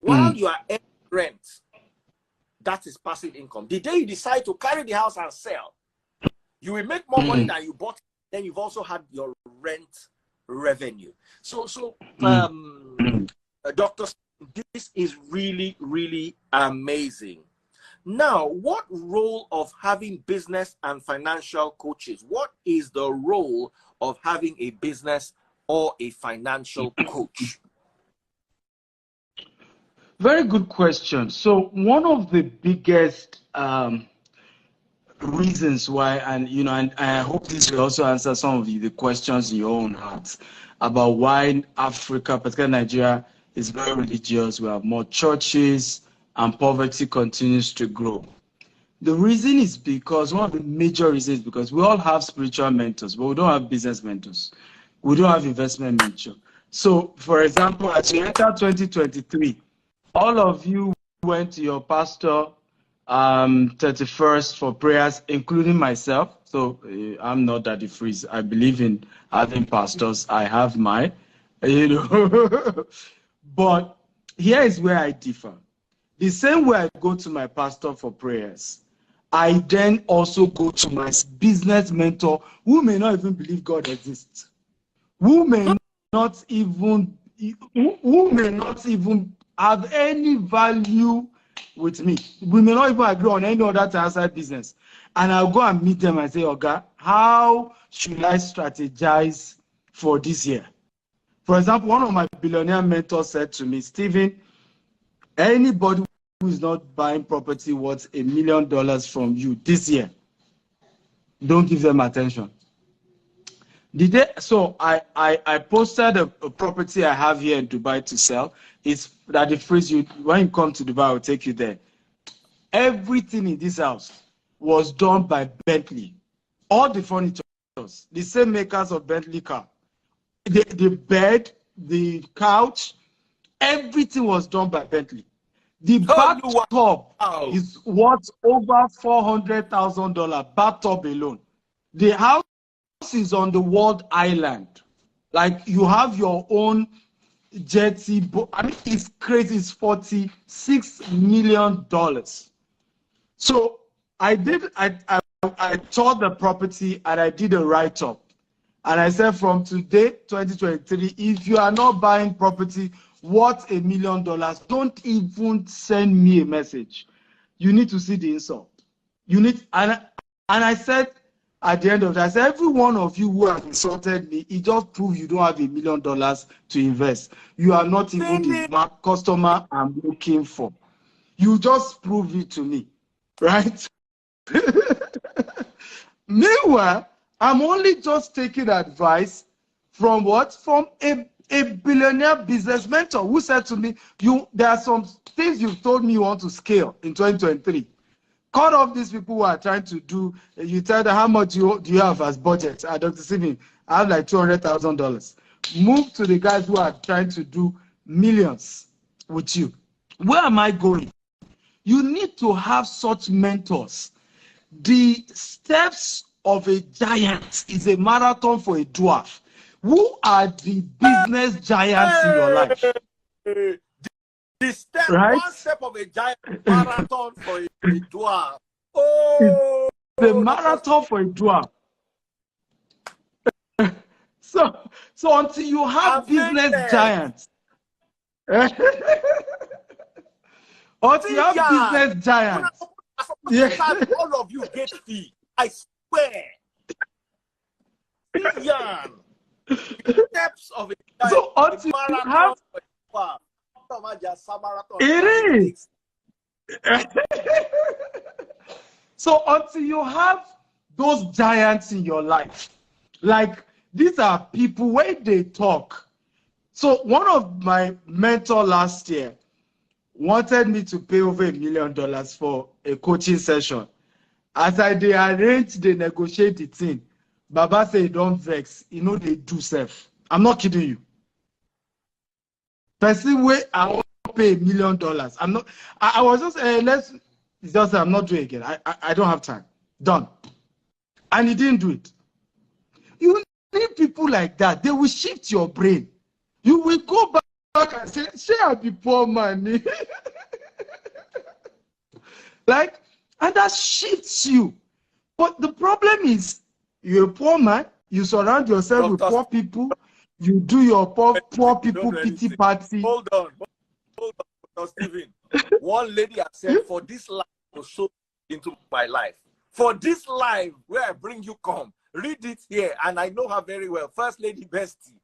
while you are earning rent, that is passive income. The day you decide to carry the house and sell, you will make more money than you bought. Then you've also had your rent revenue. So Dr. This is really, really amazing. Now, what role of having business and financial coaches? What is the role of having a business or a financial coach? Very good question. So one of the biggest reasons why, and I hope this will also answer some of the questions in your own hearts about why Africa, particularly Nigeria, is very religious. We have more churches and poverty continues to grow. The reason is because one of the major reasons is because we all have spiritual mentors, but we don't have business mentors. We don't have investment mentors. So, for example, as you enter 2023, all of you went to your pastor 31st for prayers, including myself. So I'm not Daddy Freeze. I believe in having pastors. I have mine, But here is where I differ. The same way I go to my pastor for prayers, I then also go to my business mentor who may not even believe God exists, who may not even have any value with me. We may not even agree on any other outside business. And I'll go and meet them and say, okay, how should I strategize for this year? For example, one of my billionaire mentors said to me, Stephen, anybody who is not buying property worth $1 million from you this year, don't give them attention. So I posted a property I have here in Dubai to sell. It's that the phrase when you come to Dubai, I'll take you there. Everything in this house was done by Bentley. All the furniture, the same makers of Bentley car. The bed, the couch, everything was done by Bentley. The bathtub is worth over $400,000, bathtub alone. The house is on the World Island. Like you have your own jetty. I mean, it's crazy. It's $46 million. So I toured the property and I did a write-up. And I said, from today, 2023, if you are not buying property worth $1 million, don't even send me a message. You need to see the insult. You need, and I said at the end of that, I said, every one of you who have insulted me, it just proves you don't have $1 million to invest. You are not even the customer I'm looking for. You just prove it to me, right? Meanwhile, I'm only just taking advice from what? From a billionaire business mentor who said to me, there are some things you've told me you want to scale in 2023. Cut off these people who are trying to do, you tell them how much do you have as budget. Dr. Stephen, I have like $200,000. Move to the guys who are trying to do millions with you. Where am I going? You need to have such mentors. The steps of a giant is a marathon for a dwarf. Who are the business giants in your life? The step, right? One step of a giant marathon for a dwarf. Oh, the marathon for a dwarf. So until you have business giants, until you have business giants, all of you get fee. I swear. Steps of a giant. So until you have, it is. So until you have those giants in your life, like these are people when they talk. So one of my mentors last year wanted me to pay over $1 million for a coaching session. As they arrange, they negotiate the thing. Baba say, don't vex. You know they do self. I'm not kidding you. Person way I want not pay $1 million. I'm not. I was just let's just say I'm not doing it again. I don't have time. Done. And he didn't do it. You need people like that. They will shift your brain. You will go back and say, "Say I be poor man." Like, and that shifts you. But the problem is, you're a poor man. You surround yourself with poor people. You do your poor people pity party. Hold on, Dr. Stephen. One lady has said, "For this life to sow into my life, for this life where I bring you come." Read it here, and I know her very well. First Lady Bestie.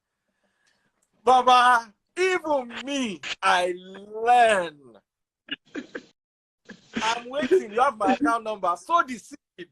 Baba, even me, I learn. I'm waiting. You have my account number. Sow the seed.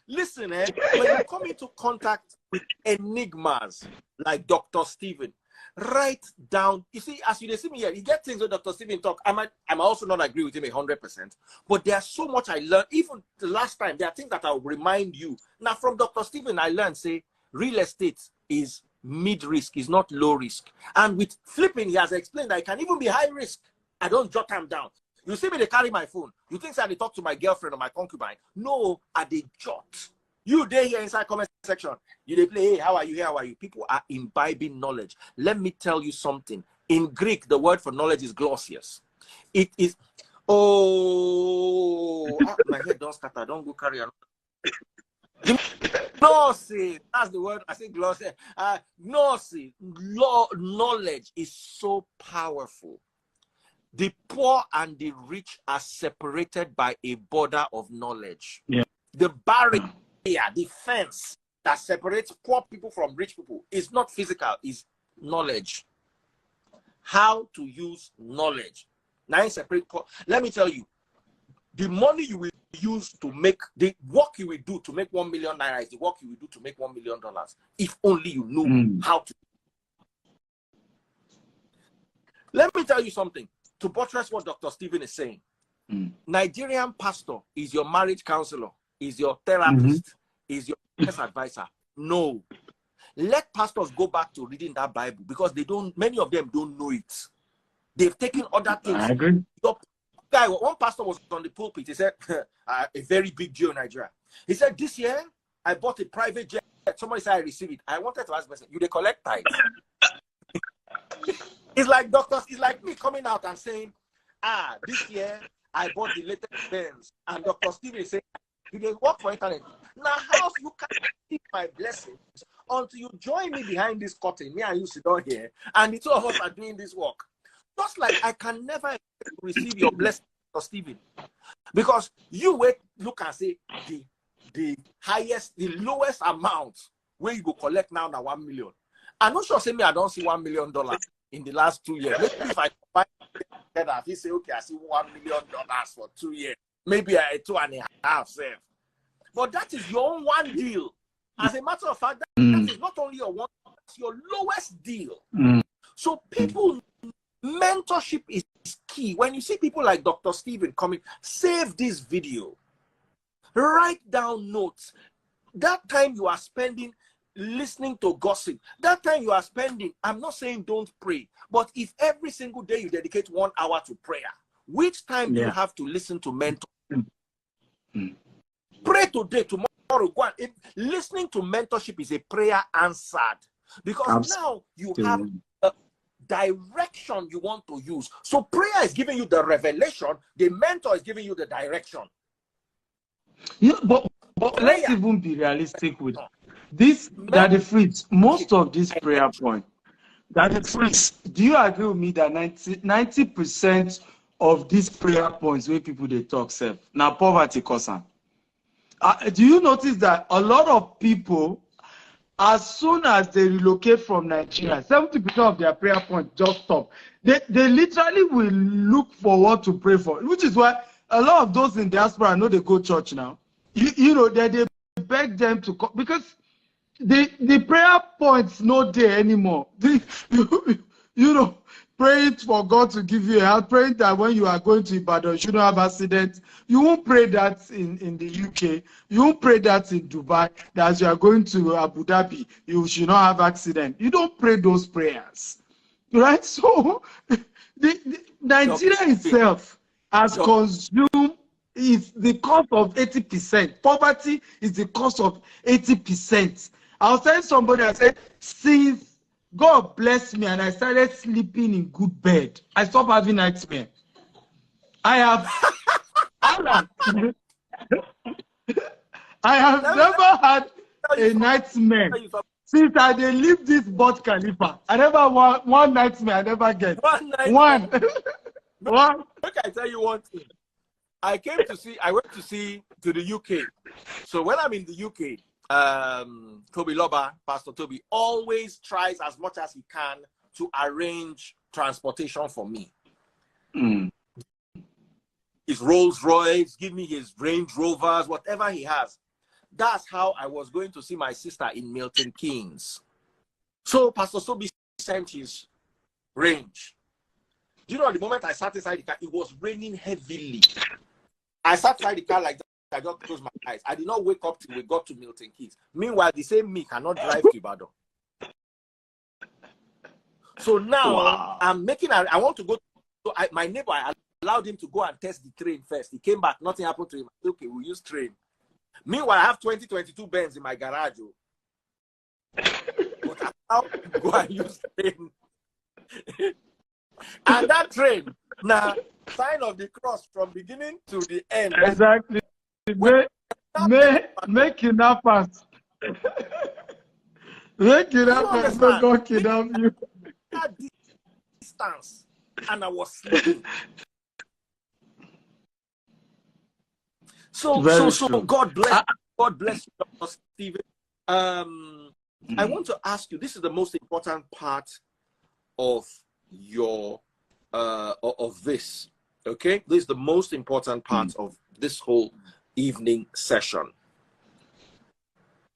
Listen, when you come into contact with enigmas like Dr. Stephen, write down. You see, as you see me here, you get things when Dr. Stephen talk. I also not agree with him 100%, but there's so much I learned. Even the last time, there are things that I'll remind you. Now, from Dr. Stephen, I learned, say, real estate is mid-risk, is not low risk. And with flipping, he has explained that it can even be high risk. I don't jot them down. You see me, they carry my phone. You think I talk to my girlfriend or my concubine? No, I they jot. You there here inside comment section. You they play, "Hey, how are you? How are you?" People are imbibing knowledge. Let me tell you something. In Greek, the word for knowledge is glossus. It is, my head don't scatter. Don't go carry on. Gnosis, that's the word. I say glossus. Gnosis, knowledge is so powerful. The poor and the rich are separated by a border of knowledge. Yeah. The barrier, the fence that separates poor people from rich people is not physical, is knowledge. How to use knowledge. Now, separate poor. Let me tell you, the money you will use to make, the work you will do to make 1 million naira is the work you will do to make $1 million. If only you know how to. Let me tell you something. To buttress what Dr. Stephen is saying, Nigerian pastor is your marriage counselor, is your therapist, is your business advisor. No. Let pastors go back to reading that Bible because many of them don't know it. They've taken other things. I agree. One pastor was on the pulpit. He said, a very big deal in Nigeria. He said, "This year, I bought a private jet. Somebody said I received it. I wanted to ask myself, you they collect tithes?" It's like doctors, it's like me coming out and saying, "This year I bought the latest Benz." And Dr. Stephen is saying, "You can work for internet." Now, how you can keep my blessings until you join me behind this curtain? Me and you sit down here, and the two of us are doing this work. Just like I can never receive your blessing, Dr. Stephen, because you look and say the lowest amount where you go collect now 1 million. I'm not sure. Say me, I don't see $1 million in the last 2 years. Maybe if I combine together, if you say, "Okay, I see $1 million for 2 years," maybe I 2.5 save. But that is your own one deal. As a matter of fact, that is not only your one, it's your lowest deal. So people, mentorship is key. When you see people like Dr. Stephen coming, save this video, write down notes. That time you are spending listening to gossip, that time you are spending, I'm not saying don't pray, but if every single day you dedicate 1 hour to prayer, which time do you have to listen to mentor? Pray today, tomorrow, go on. Listening to mentorship is a prayer answered, because now you have a direction you want to use. So prayer is giving you the revelation, the mentor is giving you the direction. Yeah, but let's even be realistic with this. That the fruits, most of these prayer points, that the fruits. Do you agree with me that 90% of these prayer points where people they talk self now poverty cause them? Do you notice that a lot of people, as soon as they relocate from Nigeria, 70% of their prayer points just stop. They literally will look for what to pray for, which is why a lot of those in diaspora know they go church now. You know, they beg them to come because the prayer points not there anymore. You know, praying for God to give you a help, praying that when you are going to Ibadan, you shouldn't have accident. You won't pray that in the UK. You won't pray that in Dubai, that as you are going to Abu Dhabi, you should not have accident. You don't pray those prayers. right? So Nigeria itself has consumed is the cost of 80%. Poverty is the cost of 80%. I was telling somebody, I said, since God blessed me and I started sleeping in good bed, I stopped having nightmares. I have never had a nightmare since I leave this Burj Khalifa. I never one nightmare. I never get one. One. Okay, I tell you one thing. I went to see to the UK. So when I'm in the UK, Toby Loba, Pastor Toby, always tries as much as he can to arrange transportation for me. His Rolls Royce, give me his Range Rovers, whatever he has. That's how I was going to see my sister in Milton Keynes. So Pastor Toby sent his Range. Do you know, the moment I sat inside the car, it was raining heavily. I sat inside the car like that. I just closed my eyes. I did not wake up till we got to Milton Keynes. Meanwhile, the same me cannot drive to Ibadan. So now I'm making. I want to go. So my neighbor, I allowed him to go and test the train first. He came back. Nothing happened to him. I said, okay, we'll use train. Meanwhile, I have 2022 Benz in my garage. But I now go and use train. And that train, now, sign of the cross from beginning to the end. Exactly. Make kidnappers. Make kidnappers don't go kidnap you. That distance, and I was sleeping. So God bless you, Dr. Stephen. I want to ask you, this is the most important part of your of this, okay? This is the most important part of this whole evening session.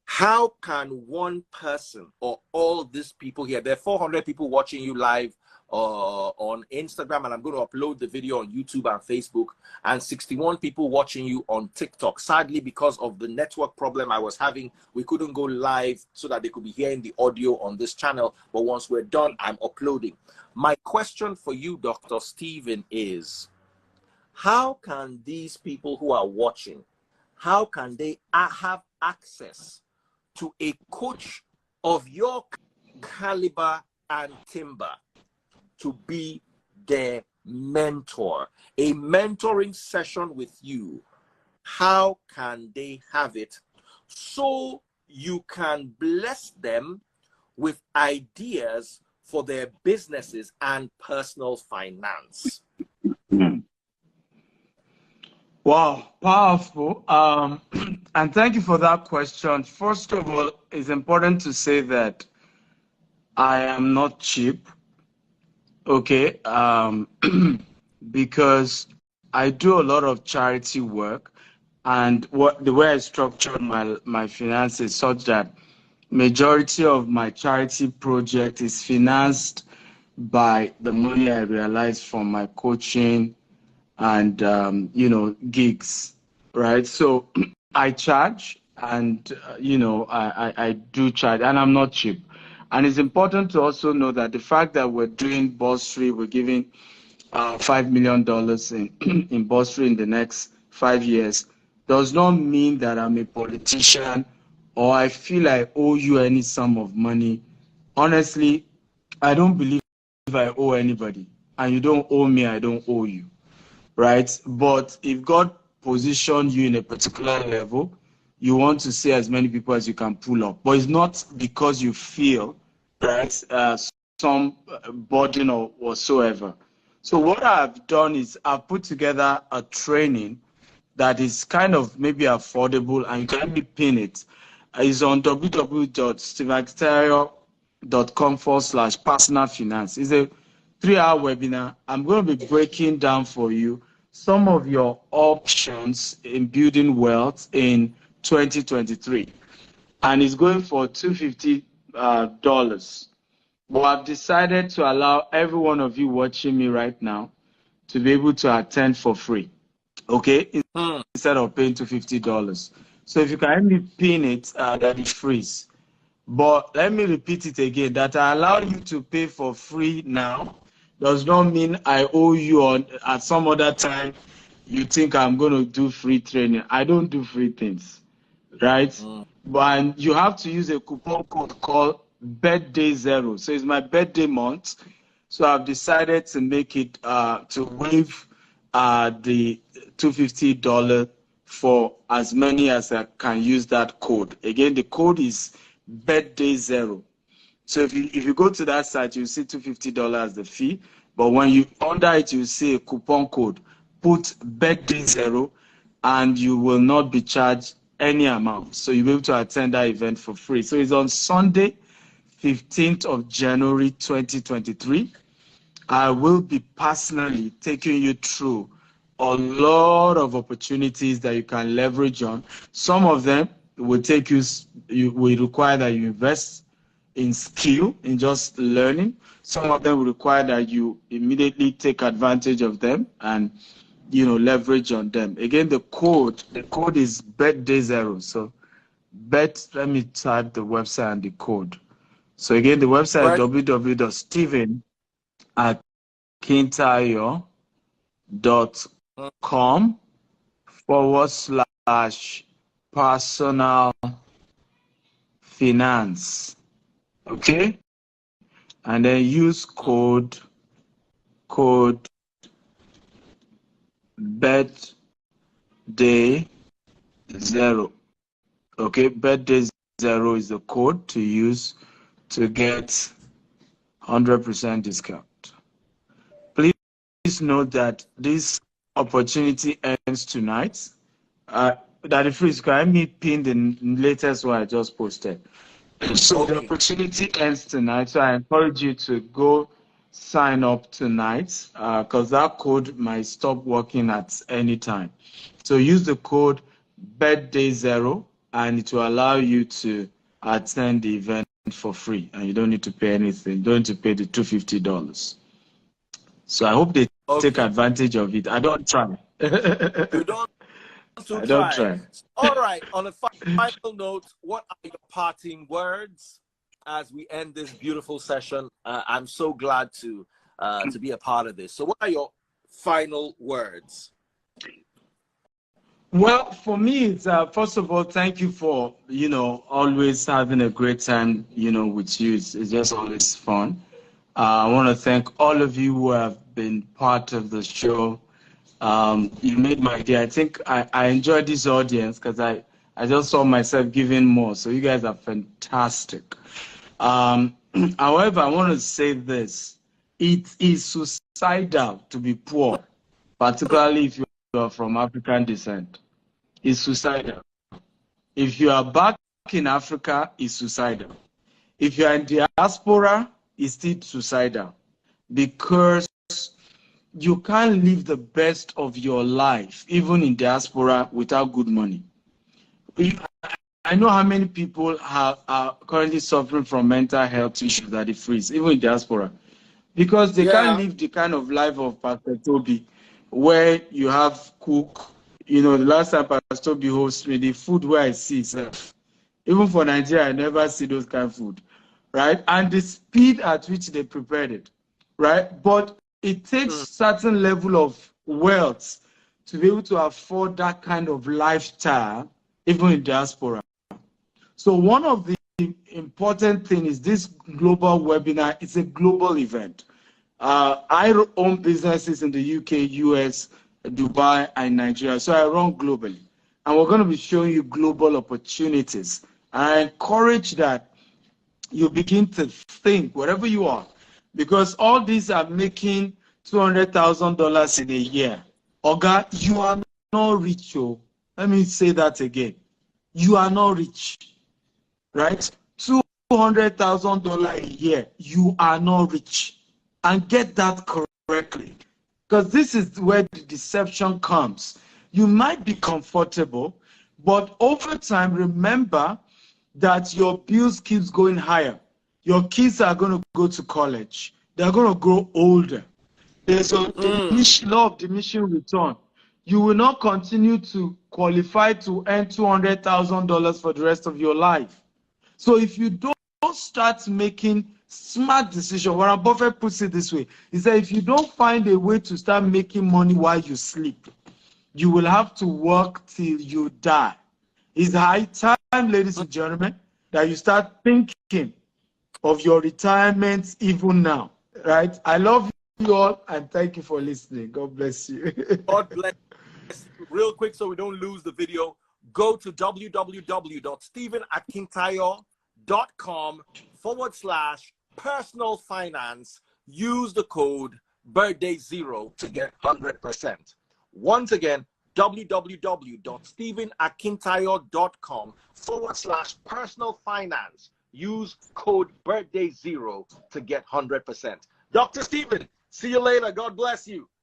How can one person or all these people here, there are 400 people watching you live on Instagram, and I'm going to upload the video on YouTube and Facebook, and 61 people watching you on TikTok. Sadly, because of the network problem I was having, we couldn't go live so that they could be hearing the audio on this channel. But once we're done, I'm uploading. My question for you, Dr. Stephen, is how can these people who are watching, how can they have access to a coach of your caliber and timber to be their mentor, a mentoring session with you? How can they have it so you can bless them with ideas for their businesses and personal finance? Wow, powerful. And thank you for that question. First of all, it's important to say that I am not cheap. Okay, because I do a lot of charity work, and the way I structured my finances such that majority of my charity project is financed by the money I realize from my coaching and gigs, right? So I charge, and I do charge, and I'm not cheap. And it's important to also know that the fact that we're doing bursary, we're giving $5 million in bursary in the next 5 years, does not mean that I'm a politician or I feel I owe you any sum of money. Honestly, I don't believe I owe anybody, and you don't owe me, I don't owe you, right? But if God positioned you in a particular level, you want to see as many people as you can pull up, but it's not because you feel, right, some burden or whatsoever. So what I've done is I've put together a training that is kind of maybe affordable, and you can maybe pin it. It's on www.steveaxterio.com/personal finance. It's a 3-hour webinar. I'm going to be breaking down for you some of your options in building wealth in 2023, and it's going for $250. But I've decided to allow every one of you watching me right now to be able to attend for free, okay, instead of paying $250. So if you can help me pin it, that is free. But let me repeat it again, that I allow you to pay for free now does not mean I owe you on at some other time you think I'm going to do free training. I don't do free things, right? But you have to use a coupon code called birthday zero. So it's my birthday month. So I've decided to make it to waive the $250 for as many as I can use that code. Again, the code is birthday zero. So if you go to that site, you see $250 as the fee. But when you under it, you see a coupon code. Put birthday zero, and you will not be charged any amount. So you'll be able to attend that event for free. So it's on Sunday, 15th of January, 2023. I will be personally taking you through a lot of opportunities that you can leverage on. Some of them will take you will require that you invest in skill, in just learning. Some of them will require that you immediately take advantage of them and leverage on them. Again, the code is birthday zero. So let me type the website and the code. So again, the website is www.steven@kintayo.com/personal finance. Okay, and then use code birthday zero. Okay, birthday zero is the code to use to get 100% discount. Please note that this opportunity ends tonight. Daddy Freeze, can I pin the latest one I just posted? So the opportunity ends tonight, so I encourage you to go sign up tonight because that code might stop working at any time. So use the code birthday zero, and it will allow you to attend the event for free, and you don't need to pay anything. You don't need to pay the $250. So I hope they take advantage of it. I don't try. You don't. I don't try. All right. On a final note, what are your parting words as we end this beautiful session? I'm so glad to be a part of this. So, what are your final words? Well, for me, it's first of all, thank you for always having a great time with you. It's just always fun. I want to thank all of you who have been part of the show. You made my day. I think I enjoyed this audience because I just saw myself giving more. So you guys are fantastic. However, I want to say this. It is suicidal to be poor, particularly if you are from African descent. It's suicidal. If you are back in Africa, it's suicidal. If you are in diaspora, it's still suicidal. Because you can't live the best of your life, even in diaspora, without good money. I know how many people are currently suffering from mental health issues at the freeze, even in diaspora, because they can't live the kind of life of Pastor Toby, where you have cook. The last time Pastor Toby hosted me, the food where I see itself, even for Nigeria, I never see those kind of food, right? And the speed at which they prepared it, right? But it takes certain level of wealth to be able to afford that kind of lifestyle, even in diaspora. So one of the important things is this global webinar. It's a global event. I own businesses in the UK, US, Dubai, and Nigeria. So I run globally. And we're going to be showing you global opportunities. I encourage that you begin to think, wherever you are, because all these are making $200,000 in a year. Oga, you are not rich. Oh. Let me say that again. You are not rich, right? $200,000 a year. You are not rich. And get that correctly. Because this is where the deception comes. You might be comfortable, but over time, remember that your bills keeps going higher. Your kids are going to go to college. They're going to grow older. There's a law of diminishing return. You will not continue to qualify to earn $200,000 for the rest of your life. So if you don't start making smart decisions, Warren Buffett puts it this way. He said, if you don't find a way to start making money while you sleep, you will have to work till you die. It's high time, ladies and gentlemen, that you start thinking of your retirement even now, right? I love you all and thank you for listening. God bless you. God bless. Real quick, so we don't lose the video, go to www.stephenakintayo.com/personal finance. Use the code birthday0 to get 100%. Once again, www.stephenakintayo.com/personal finance. Use code birthday0 to get 100%. Dr. Stephen, see you later. God bless you.